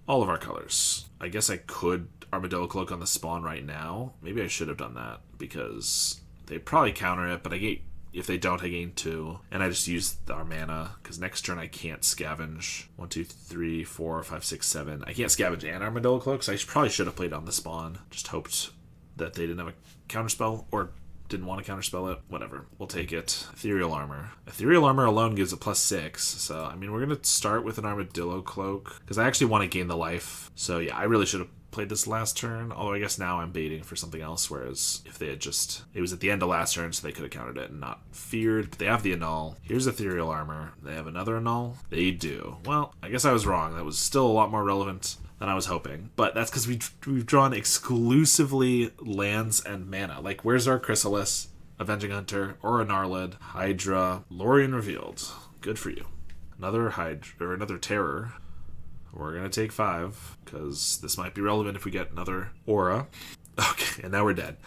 all of our colors. I guess I could Armadillo Cloak on the spawn right now. Maybe I should have done that, because they probably counter it, but if they don't, I gain 2. And I just use our mana, because next turn I can't scavenge. 1, 2, 3, 4, 5, 6, 7. I can't scavenge and Armadillo Cloak, so I probably should have played on the spawn. Just hoped that they didn't have a counterspell, or didn't want to counterspell it. Whatever. We'll take it. Ethereal Armor. Ethereal Armor alone gives a +6, so, I mean, we're going to start with an Armadillo Cloak, because I actually want to gain the life. So, yeah, I really should have played this last turn, although I guess now I'm baiting for something else, whereas if they had just... It was at the end of last turn, so they could have countered it and not feared, but they have the Annul. Here's Ethereal Armor. They have another Annul? They do. Well, I guess I was wrong. That was still a lot more relevant than I was hoping, but that's because we've drawn exclusively lands and mana. Like, where's our Chrysalis, Avenging Hunter, or a Gnarlid, Hydra, Lorien Revealed? Good for you. Another Hydra, or another Terror. We're going to take 5, because this might be relevant if we get another Aura. Okay, and now we're dead.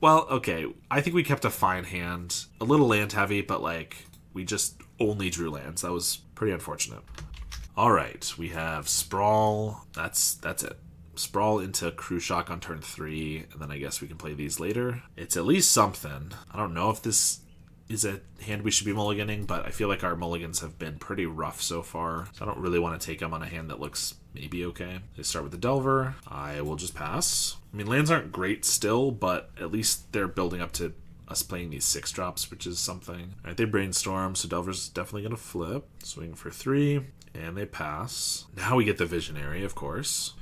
Well, okay, I think we kept a fine hand. A little land heavy, but, like, we just only drew lands. That was pretty unfortunate. Alright, we have Sprawl. That's it. Sprawl into Crew Shock on turn 3, and then I guess we can play these later. It's at least something. I don't know if this is a hand we should be mulliganing, but I feel like our mulligans have been pretty rough so far, so I don't really want to take them on a hand that looks maybe okay. They start with the Delver. I will just pass. I mean, lands aren't great still, but at least they're building up to us playing these 6-drops, which is something. Alright, they Brainstorm, so Delver's definitely going to flip. Swing for 3, and they pass. Now we get the Visionary, of course.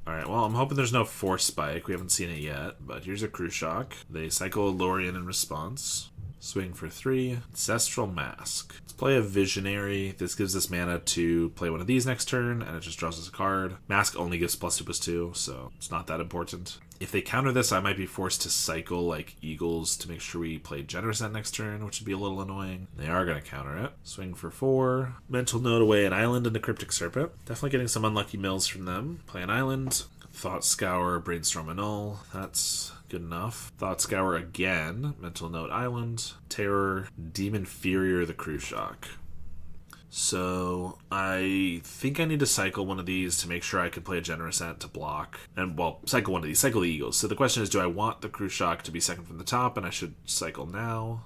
Alright, well, I'm hoping there's no Force Spike. We haven't seen it yet, but here's a Crew Shock. They cycle a Lorien in response. Swing for 3. Ancestral Mask. Let's play a Visionary. This gives us mana to play one of these next turn, and it just draws us a card. Mask only gives +2/+2, so it's not that important. If they counter this, I might be forced to cycle like Eagles to make sure we play Generous next turn, which would be a little annoying. They are going to counter it. Swing for 4. Mental Note away an Island and a Cryptic Serpent. Definitely getting some unlucky mills from them. Play an Island. Thought Scour, Brainstorm Annul. That's good enough. Thought Scour again. Mental Note Island. Terror. Demon Furier, the Crew Shock. So I think I need to cycle one of these to make sure I can play a Generous Ant to block. And, well, cycle one of these. Cycle the Eagles. So the question is, do I want the Crew Shock to be second from the top, and I should cycle now?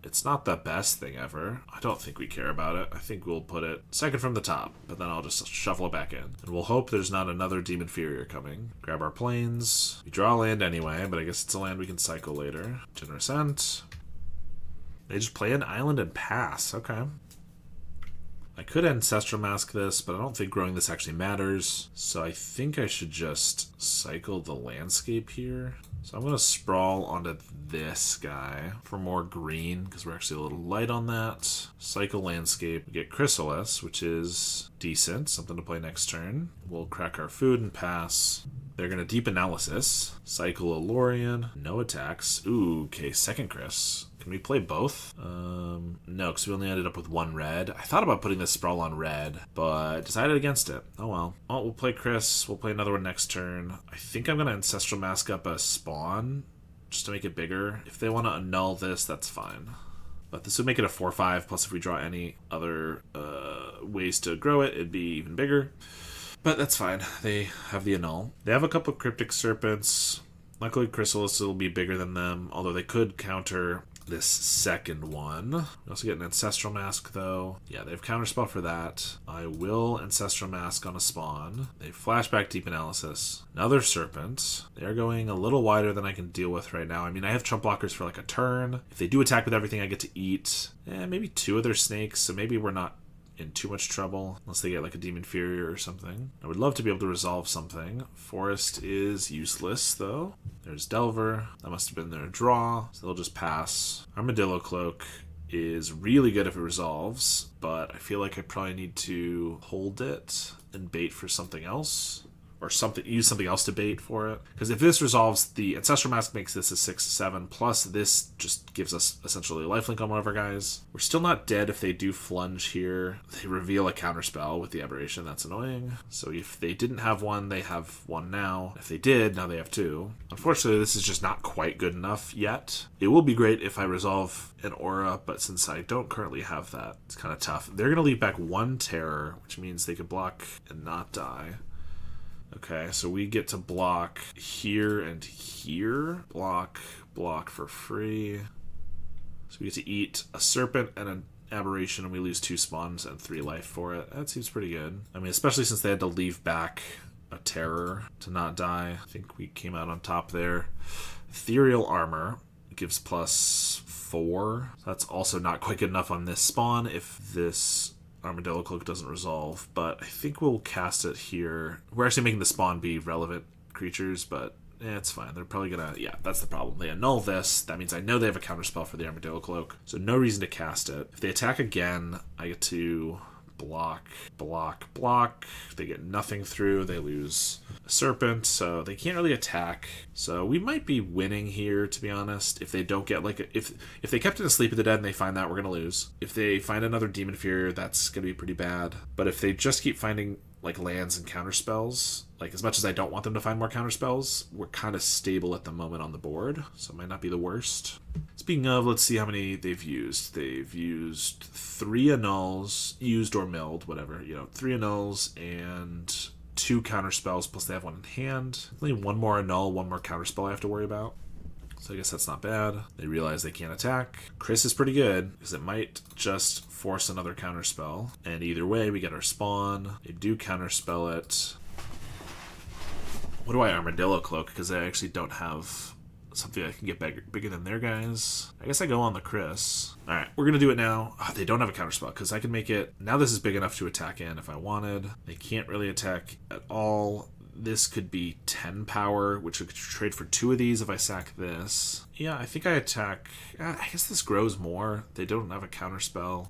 It's not the best thing ever. I don't think we care about it. I think we'll put it second from the top, but then I'll just shuffle it back in. And we'll hope there's not another Demon Furier coming. Grab our planes. We draw a land anyway, but I guess it's a land we can cycle later. Generous Ant. They just play an Island and pass. Okay. I could Ancestral Mask this, but I don't think growing this actually matters. So I think I should just cycle the landscape here. So I'm going to sprawl onto this guy for more green, because we're actually a little light on that. Cycle landscape. We get Chrysalis, which is decent. Something to play next turn. We'll crack our food and pass. They're going to Deep Analysis. Cycle a Lorien. No attacks. Ooh, okay, second Chris. Can we play both? No, because we only ended up with 1 red. I thought about putting this Sprawl on red, but decided against it. Oh well. Oh, we'll play Chris. We'll play another one next turn. I think I'm going to Ancestral Mask up a spawn just to make it bigger. If they want to annul this, that's fine. But this would make it a 4/5, plus if we draw any other ways to grow it, it'd be even bigger. But that's fine. They have the annul. They have a couple of Cryptic Serpents. Luckily, Chrysalis will be bigger than them, although they could counter this second one. We also get an Ancestral Mask, though. Yeah, they have Counterspell for that. I will Ancestral Mask on a spawn. They Flashback Deep Analysis. Another Serpent. They're going a little wider than I can deal with right now. I mean, I have Trump Blockers for like a turn. If they do attack with everything, I get to eat. Maybe 2 of their snakes, so maybe we're not in too much trouble, unless they get like a Demon Fury or something. I would love to be able to resolve something. Forest is useless, though. There's Delver. That must have been their draw, so they'll just pass. Armadillo Cloak is really good if it resolves, but I feel like I probably need to hold it and bait for something else. Or use something else to bait for it. Because if this resolves, the Ancestral Mask makes this a 6/7, plus this just gives us essentially a lifelink on one of our guys. We're still not dead if they do Flunge here. They reveal a counterspell with the Aberration, that's annoying. So if they didn't have one, they have one now. If they did, now they have 2. Unfortunately, this is just not quite good enough yet. It will be great if I resolve an Aura, but since I don't currently have that, it's kind of tough. They're going to leave back 1 Terror, which means they could block and not die. Okay, so we get to block here and here. Block for free. So we get to eat a Serpent and an Aberration, and we lose 2 spawns and 3 life for it. That seems pretty good. I mean, especially since they had to leave back a Terror to not die. I think we came out on top there. Ethereal Armor gives +4. That's also not quite good enough on this spawn if this Armadillo Cloak doesn't resolve, but I think we'll cast it here. We're actually making the spawn be relevant creatures, but it's fine. They're probably gonna, yeah, that's the problem. They annul this. That means I know they have a counterspell for the Armadillo Cloak, so no reason to cast it. If they attack again, I get to block. They get nothing through. They lose a Serpent, so they can't really attack. So we might be winning here, to be honest. If they don't get like if they kept in a Sleep of the Dead and they find that, we're gonna lose. If they find another Demon Fury, that's gonna be pretty bad. But if they just keep finding like lands and counterspells, like as much as I don't want them to find more counterspells, we're kind of stable at the moment on the board, so it might not be the worst. Speaking of, let's see how many they've used. They've used 3 annuls, used or milled, whatever, 3 annuls and 2 counterspells, plus they have 1 in hand. Only 1 more annul, 1 more counterspell I have to worry about. So I guess that's not bad. They realize they can't attack. Chris is pretty good, because it might just force another counterspell. And either way, we get our spawn. They do counterspell it. What do I Armadillo Cloak? Because I actually don't have something I can get bigger than their guys. I guess I go on the Chris. Alright, we're going to do it now. Oh, they don't have a counterspell, because I can make it... Now this is big enough to attack in if I wanted. They can't really attack at all. This could be 10 power, which I could trade for 2 of these if I sack this. Yeah, I think I attack... I guess this grows more. They don't have a counterspell.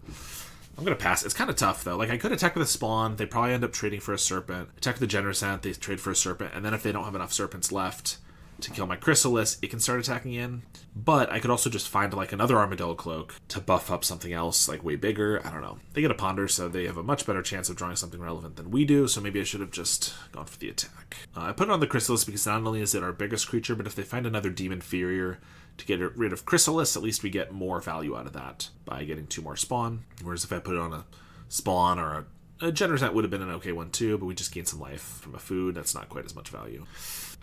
I'm going to pass. It's kind of tough, though. Like, I could attack with a spawn. They probably end up trading for a Serpent. Attack with the Generous Ant. They trade for a Serpent. And then if they don't have enough Serpents left to kill my Chrysalis, it can start attacking in. But I could also just find, like, another Armadillo Cloak to buff up something else, like, way bigger. I don't know. They get a Ponder, so they have a much better chance of drawing something relevant than we do, so maybe I should have just gone for the attack. I put it on the Chrysalis because not only is it our biggest creature, but if they find another Demon Inferior to get rid of Chrysalis, at least we get more value out of that by getting 2 more spawn. Whereas if I put it on a spawn or a Generous Ant would have been an okay one too, but we just gain some life from a food. That's not quite as much value.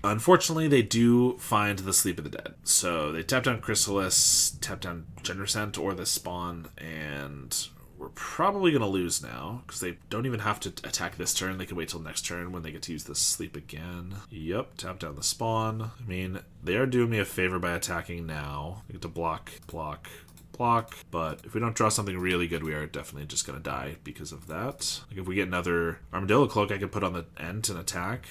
Unfortunately, they do find the Sleep of the Dead. So they tap down Chrysalis, tap down Generous Ant or the spawn, and we're probably going to lose now, because they don't even have to attack this turn. They can wait till next turn when they get to use the Sleep again. Yep, tap down the spawn. I mean, they are doing me a favor by attacking now. We get to block, but if we don't draw something really good, we are definitely just going to die because of that. Like if we get another Armadillo Cloak, I can put on the end and attack.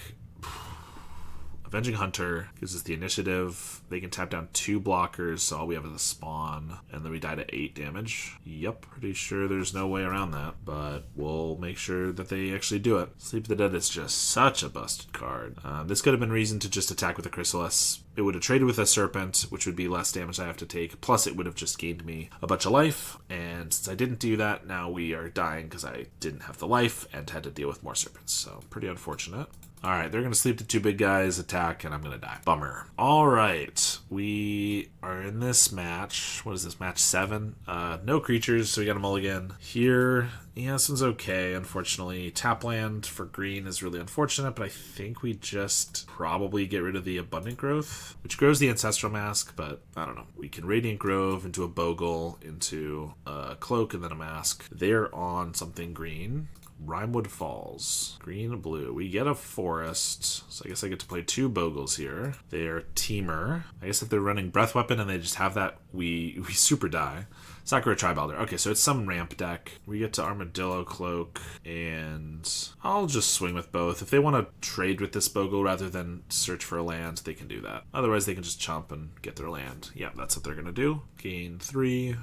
Avenging Hunter gives us the initiative. They can tap down 2 blockers, so all we have is a spawn, and then we die to 8 damage. Yep, pretty sure there's no way around that, but we'll make sure that they actually do it. Sleep of the Dead is just such a busted card. This could have been reason to just attack with a Chrysalis. It would have traded with a Serpent, which would be less damage I have to take, plus it would have just gained me a bunch of life, and since I didn't do that, now we are dying because I didn't have the life and had to deal with more Serpents, so pretty unfortunate. Alright, they're going to sleep the 2 big guys, attack, and I'm going to die. Bummer. Alright, we are in this match. What is this, match 7? No creatures, so we got a mulligan. Here Yeah, this one's okay, unfortunately. Tap land for green is really unfortunate, but I think we just probably get rid of the Abundant Growth, which grows the Ancestral Mask, but I don't know. We can Radiant Grove into a Bogle, into a Cloak, and then a Mask. They're on something green. Rimewood Falls. Green, blue. We get a forest, so I guess I get to play 2 Bogles here. They're Teamer. I guess if they're running Breath Weapon and they just have that, we super die. Sakura Tribalder. Okay, so it's some ramp deck. We get to Armadillo Cloak, and I'll just swing with both. If they want to trade with this Bogle rather than search for a land, they can do that. Otherwise, they can just chomp and get their land. Yeah, that's what they're going to do. Gain 3.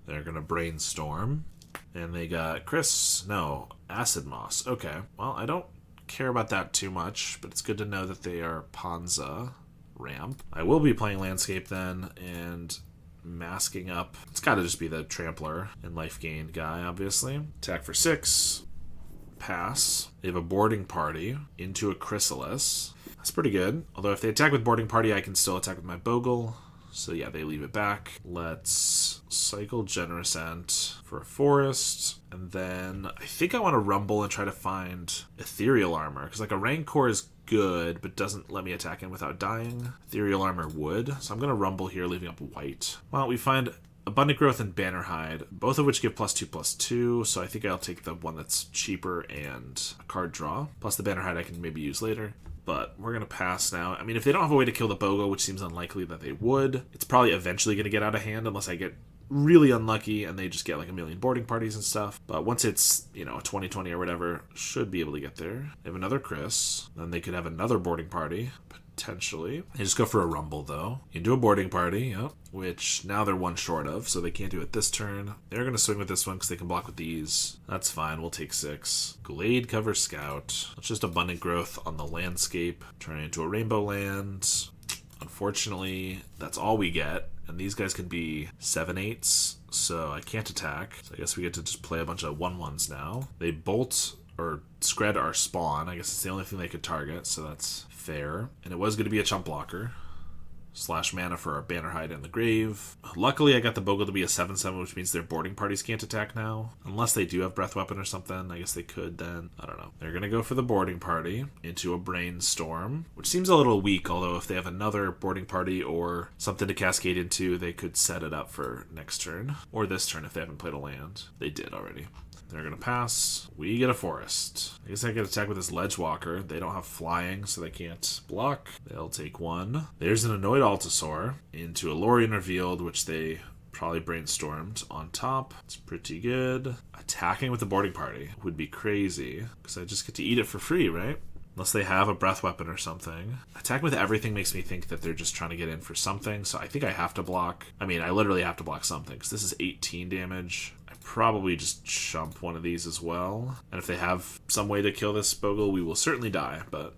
They're going to Brainstorm. And they got Acid Moss. Okay, well, I don't care about that too much, but it's good to know that they are Ponza ramp. I will be playing Landscape then, and masking up. It's got to just be the Trampler and Life Gain guy, obviously. Attack for 6. Pass. They have a Boarding Party into a Chrysalis. That's pretty good. Although if they attack with Boarding Party, I can still attack with my Bogle. So yeah, they leave it back. Let's cycle Generous Ent for a forest. And then I think I want to rumble and try to find Ethereal Armor. Because like a Rancor is good, but doesn't let me attack him without dying. Ethereal Armor would. So I'm going to rumble here, leaving up white. Well, we find Abundant Growth and Bannerhide, both of which give +2/+2. So I think I'll take the one that's cheaper and a card draw. Plus the Bannerhide I can maybe use later. But we're going to pass now. I mean, if they don't have a way to kill the Bogo, which seems unlikely that they would, it's probably eventually going to get out of hand unless I get really unlucky and they just get like a million boarding parties and stuff. But once it's, a 2020 or whatever, should be able to get there. They have another Chris. Then they could have another boarding party, potentially. They just go for a rumble, though. Into a boarding party, yep. Which now they're one short of, so they can't do it this turn. They're going to swing with this one because they can block with these. That's fine, we'll take 6. Glade Cover Scout. That's just Abundant Growth on the landscape. Turn it into a Rainbow Land. Unfortunately, that's all we get. And these guys can be 7/8s, so I can't attack. So I guess we get to just play a bunch of 1/1s now. They bolt or scred our spawn. I guess it's the only thing they could target, so that's fair. And it was going to be a chump blocker. / mana for our Bannerhide in the grave. Luckily, I got the Bogle to be a 7/7, which means their boarding parties can't attack now. Unless they do have Breath Weapon or something. I guess they could then. I don't know. They're going to go for the boarding party into a Brainstorm, which seems a little weak, although if they have another boarding party or something to cascade into, they could set it up for next turn. Or this turn if they haven't played a land. They did already. They're going to pass. We get a forest. I guess I could attack with this Ledgewalker. They don't have flying, so they can't block. They'll take 1. There's an Annoyed Altasaur into a Lorien Revealed, which they probably Brainstormed on top. It's pretty good. Attacking with the boarding party would be crazy, because I just get to eat it for free, right? Unless they have a Breath Weapon or something. Attacking with everything makes me think that they're just trying to get in for something, so I think I have to block. I mean, I literally have to block something, because this is 18 damage. I probably just chump one of these as well. And if they have some way to kill this Bogle, we will certainly die, but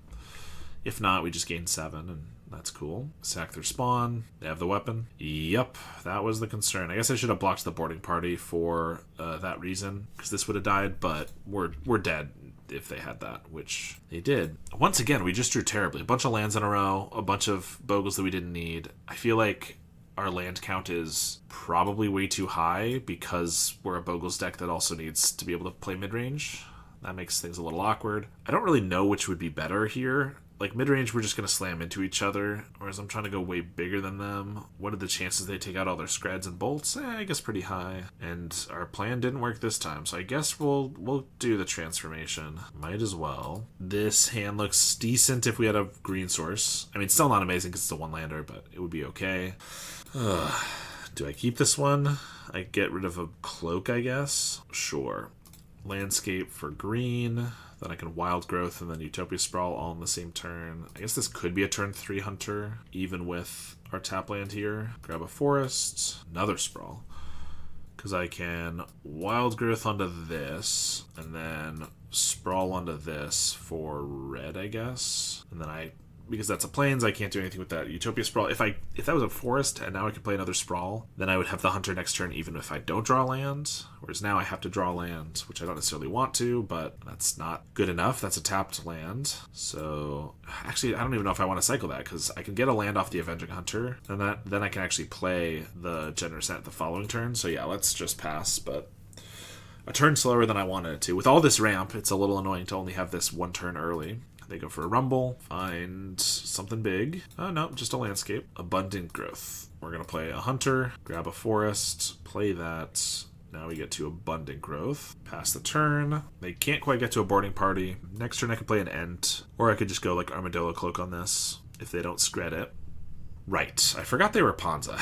if not, we just gain 7, and that's cool. Sack their spawn. They have the weapon. Yep, that was the concern. I guess I should have blocked the boarding party for that reason, because this would have died, but we're dead if they had that, which they did. Once again, we just drew terribly. A bunch of lands in a row, a bunch of Bogles that we didn't need. I feel like our land count is probably way too high because we're a Bogles deck that also needs to be able to play mid-range. That makes things a little awkward. I don't really know which would be better here. Like, mid-range, we're just going to slam into each other, whereas I'm trying to go way bigger than them. What are the chances they take out all their screds and bolts? I guess pretty high. And our plan didn't work this time, so I guess we'll do the transformation. Might as well. This hand looks decent if we had a green source. I mean, still not amazing because it's a one-lander, but it would be okay. Do I keep this one? I get rid of a cloak, I guess? Sure. Landscape for green. Then I can Wild Growth and then Utopia Sprawl all in the same turn. I guess this could be a turn 3 Hunter, even with our tap land here. Grab a Forest. Another Sprawl. Because I can Wild Growth onto this, and then Sprawl onto this for red, I guess. And then because that's a plains, I can't do anything with that Utopia Sprawl. If that was a forest and now I could play another Sprawl, then I would have the Hunter next turn even if I don't draw land. Whereas now I have to draw land, which I don't necessarily want to, but that's not good enough. That's a tapped land. So actually, I don't even know if I want to cycle that because I can get a land off the Avenging Hunter, and then I can actually play the Generous Ent the following turn. So yeah, let's just pass, but a turn slower than I wanted it to. With all this ramp, it's a little annoying to only have this 1 turn early. They go for a rumble, find something big. Oh, no, just a landscape. Abundant growth. We're going to play a hunter, grab a forest, play that. Now we get to abundant growth. Pass the turn. They can't quite get to a boarding party. Next turn I could play an Ent, or I could just go like Armadillo Cloak on this if they don't scred it. Right, I forgot they were Ponza.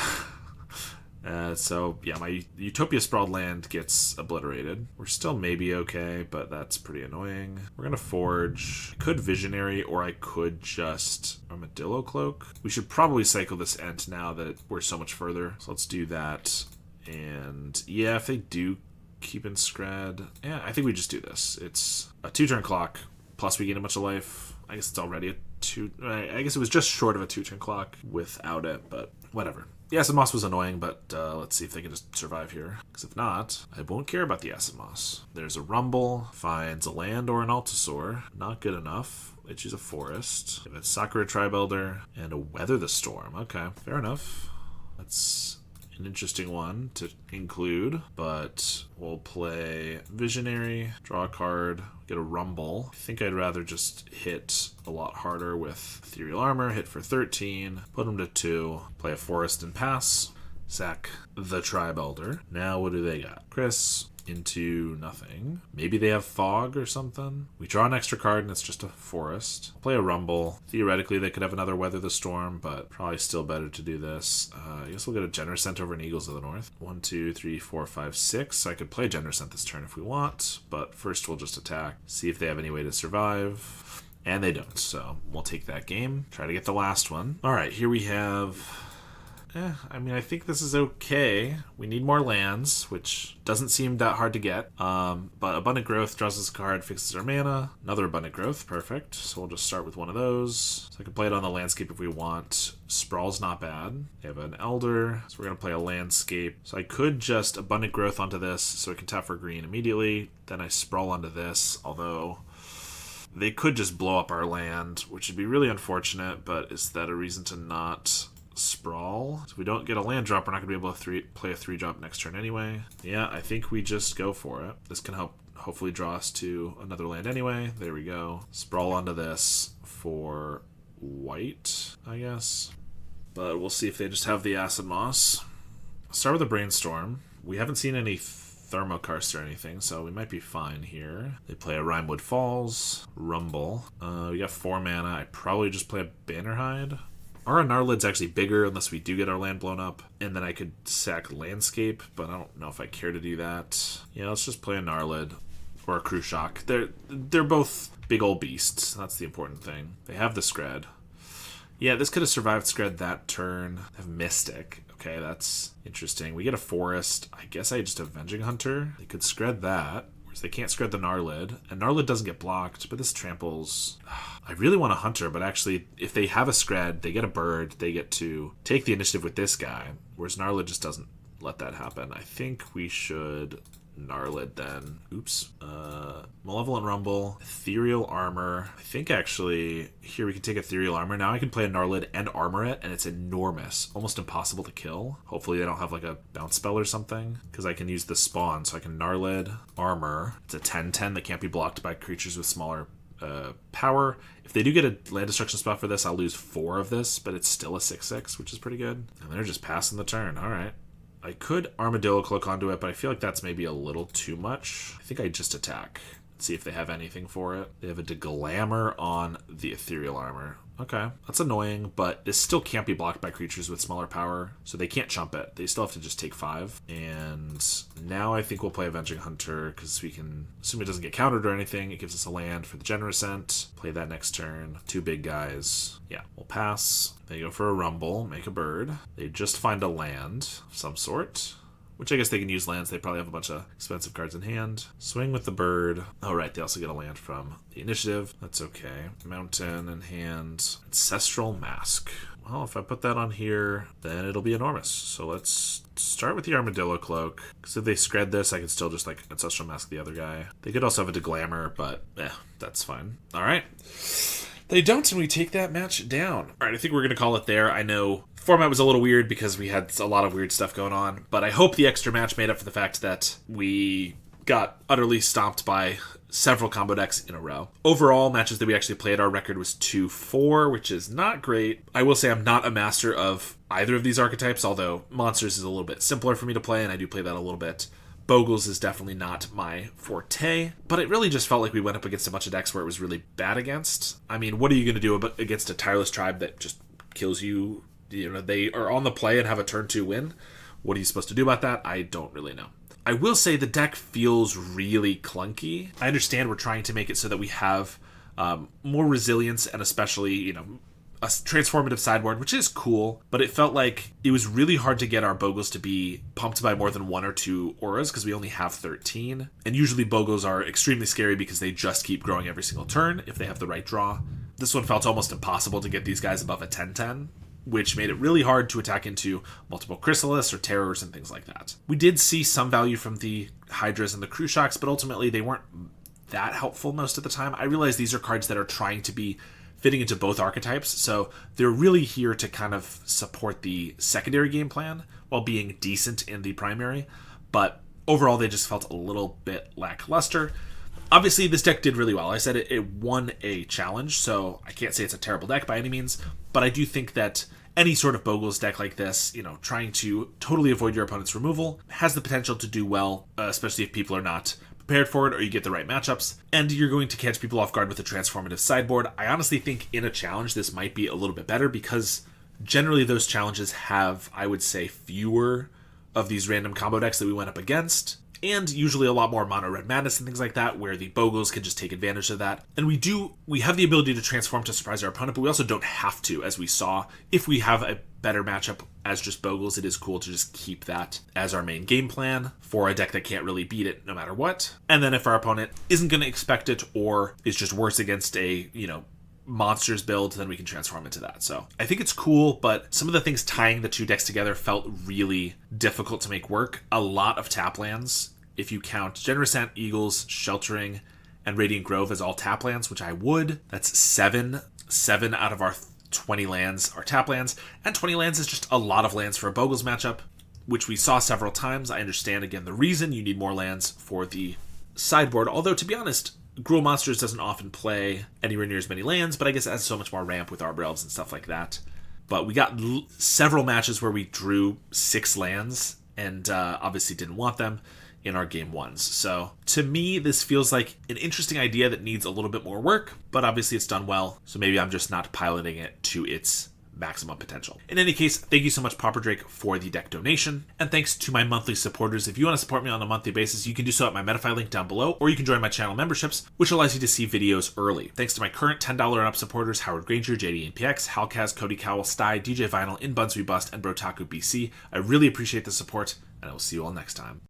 So yeah, my Utopia Sprawled land gets obliterated. We're still maybe okay, but that's pretty annoying. We're gonna forge. I could Visionary, or I could just Armadillo Cloak. We should probably cycle this Ent now that we're so much further. So let's do that. And yeah, if they do keep in scred, yeah, I think we just do this. It's a 2-turn clock, plus we gain a bunch of life. I guess it's already a 2. I guess it was just short of a 2-turn clock without it, but whatever. The Acid Moss was annoying, but let's see if they can just survive here. Because if not, I won't care about the Acid Moss. There's a Rumble, finds a land or an Altasaur. Not good enough. They choose a forest. If it's Sakura Tribe Elder and a Weather the Storm. Okay, fair enough. That's an interesting one to include, but we'll play Visionary, draw a card, get a Rumble. I think I'd rather just hit a lot harder with Ethereal Armor, hit for 13, put them to 2, play a Forest and pass, sack the Tribe Elder. Now what do they got? Chris into nothing. Maybe they have Fog or something. We draw an extra card and it's just a Forest. Play a Rumble. Theoretically they could have another Weather the Storm, but probably still better to do this. I guess we'll get a Generous over an Eagles of the North. 1, 2, 3, 4, 5, 6. I could play Generous this turn if we want, but first we'll just attack, see if they have any way to survive. And they don't, so we'll take that game. Try to get the last one. Alright, here we have... I mean, I think this is okay. We need more lands, which doesn't seem that hard to get. But Abundant Growth draws us a card, fixes our mana. Another Abundant Growth, perfect. So we'll just start with one of those. So I can play it on the landscape if we want. Sprawl's not bad. They have an Elder, so we're going to play a landscape. So I could just Abundant Growth onto this, so we can tap for green immediately. Then I Sprawl onto this, although... they could just blow up our land, which would be really unfortunate, but is that a reason to not... sprawl? So if we don't get a land drop, we're not going to be able to play a 3-drop next turn anyway. Yeah, I think we just go for it. This can help hopefully draw us to another land anyway. There we go. Sprawl onto this for white, I guess. But we'll see if they just have the Acid Moss. Start with a Brainstorm. We haven't seen any Thermokarst or anything, so we might be fine here. They play a Rimewood Falls, Rumble. We got 4 mana. I probably just play a Bannerhide. Our Gnarlid's actually bigger unless we do get our land blown up. And then I could sack Landscape, but I don't know if I care to do that. Yeah, let's just play a Gnarlid or a Cruciak. They're both big old beasts. That's the important thing. They have the Scred. Yeah, this could have survived Scred that turn. They have Mystic. Okay, that's interesting. We get a Forest. I guess I just Avenging Hunter. They could Scred that. They can't Scred the Gnarlid, and Gnarlid doesn't get blocked, but this tramples. I really want a Hunter, but actually, if they have a Scred, they get a bird, they get to take the initiative with this guy, whereas Gnarlid just doesn't let that happen. I think we should Gnarlid then. Oops. Malevolent Rumble, Ethereal Armor. I think actually here we can take Ethereal Armor. Now I can play a Gnarlid and armor it, and it's enormous. Almost impossible to kill. Hopefully they don't have like a bounce spell or something, because I can use the spawn. So I can Gnarlid, Armor. It's a 10/10 that can't be blocked by creatures with smaller power. If they do get a land destruction spell for this, I'll lose 4 of this, but it's still a 6/6, which is pretty good. And they're just passing the turn. All right. I could Armadillo Cloak onto it, but I feel like that's maybe a little too much. I think I just attack. See if they have anything for it. They have a Deglamor on the Ethereal Armor. Okay, that's annoying, but this still can't be blocked by creatures with smaller power, so they can't chump it. They still have to just take 5. And now I think we'll play Avenging Hunter, because we can assume it doesn't get countered or anything. It gives us a land for the Generous. Play that next turn. 2 big guys. Yeah, we'll pass. They go for a Rumble, make a bird. They just find a land of some sort. Which I guess they can use lands. They probably have a bunch of expensive cards in hand. Swing with the bird. Oh, right. They also get a land from the initiative. That's okay. Mountain in hand. Ancestral Mask. Well, if I put that on here, then it'll be enormous. So let's start with the Armadillo Cloak. Because if they Scred this, I can still just like Ancestral Mask the other guy. They could also have a Deglamor, but that's fine. All right. They don't, and we take that match down. All right, I think we're going to call it there. I know format was a little weird because we had a lot of weird stuff going on, but I hope the extra match made up for the fact that we got utterly stomped by several combo decks in a row. Overall, matches that we actually played, our record was 2-4, which is not great. I will say I'm not a master of either of these archetypes, although Monsters is a little bit simpler for me to play, and I do play that a little bit. Bogles is definitely not my forte, but it really just felt like we went up against a bunch of decks where it was really bad against. I mean, what are you going to do against a Tireless Tribe that just kills you? You know, they are on the play and have a turn 2 win. What are you supposed to do about that? I don't really know. I will say the deck feels really clunky. I understand we're trying to make it so that we have more resilience and especially, you know, a transformative sideboard, which is cool, but it felt like it was really hard to get our Bogles to be pumped by more than 1 or 2 auras because we only have 13. And usually Bogles are extremely scary because they just keep growing every single turn if they have the right draw. This one felt almost impossible to get these guys above a 10-10, which made it really hard to attack into multiple Chrysalis or Terrors and things like that. We did see some value from the Hydras and the Crew Shocks, but ultimately they weren't that helpful most of the time. I realize these are cards that are trying to be fitting into both archetypes, so they're really here to kind of support the secondary game plan while being decent in the primary, but overall they just felt a little bit lackluster. Obviously, this deck did really well. I said it won a challenge, so I can't say it's a terrible deck by any means, but I do think that any sort of Bogles deck like this, you know, trying to totally avoid your opponent's removal, has the potential to do well, especially if people are not prepared for it or you get the right matchups, and you're going to catch people off guard with a transformative sideboard. I honestly think in a challenge this might be a little bit better because generally those challenges have, I would say, fewer of these random combo decks that we went up against, and usually a lot more mono red madness and things like that, where the Bogles can just take advantage of that. And we have the ability to transform to surprise our opponent, but we also don't have to, as we saw. If we have a better matchup as just Bogles, it is cool to just keep that as our main game plan for a deck that can't really beat it no matter what. And then if our opponent isn't going to expect it or is just worse against a, you know, Monsters build, then we can transform into that. So I think it's cool, but some of the things tying the two decks together felt really difficult to make work. A lot of tap lands, if you count Generous Ant, Eagles, Sheltering, and Radiant Grove as all tap lands, which I would. That's 7 out of our 20 lands are tap lands, and 20 lands is just a lot of lands for a Bogles matchup, which we saw several times. I understand, again, the reason you need more lands for the sideboard, although to be honest, Gruul Monsters doesn't often play anywhere near as many lands, but I guess it has so much more ramp with Arbor Elves and stuff like that. But we got several matches where we drew 6 lands and obviously didn't want them in our game ones. So to me, this feels like an interesting idea that needs a little bit more work, but obviously it's done well, so maybe I'm just not piloting it to its maximum potential. In any case, thank you so much, Pauper Drake, for the deck donation, and thanks to my monthly supporters. If you want to support me on a monthly basis, you can do so at my Metafy link down below, or you can join my channel memberships, which allows you to see videos early. Thanks to my current $10 and up supporters, Howard Granger, JD&PX, Halkaz, Cody Cowell, Sty, DJ Vinyl, In Buns We Bust, and Brotaku BC. I really appreciate the support, and I will see you all next time.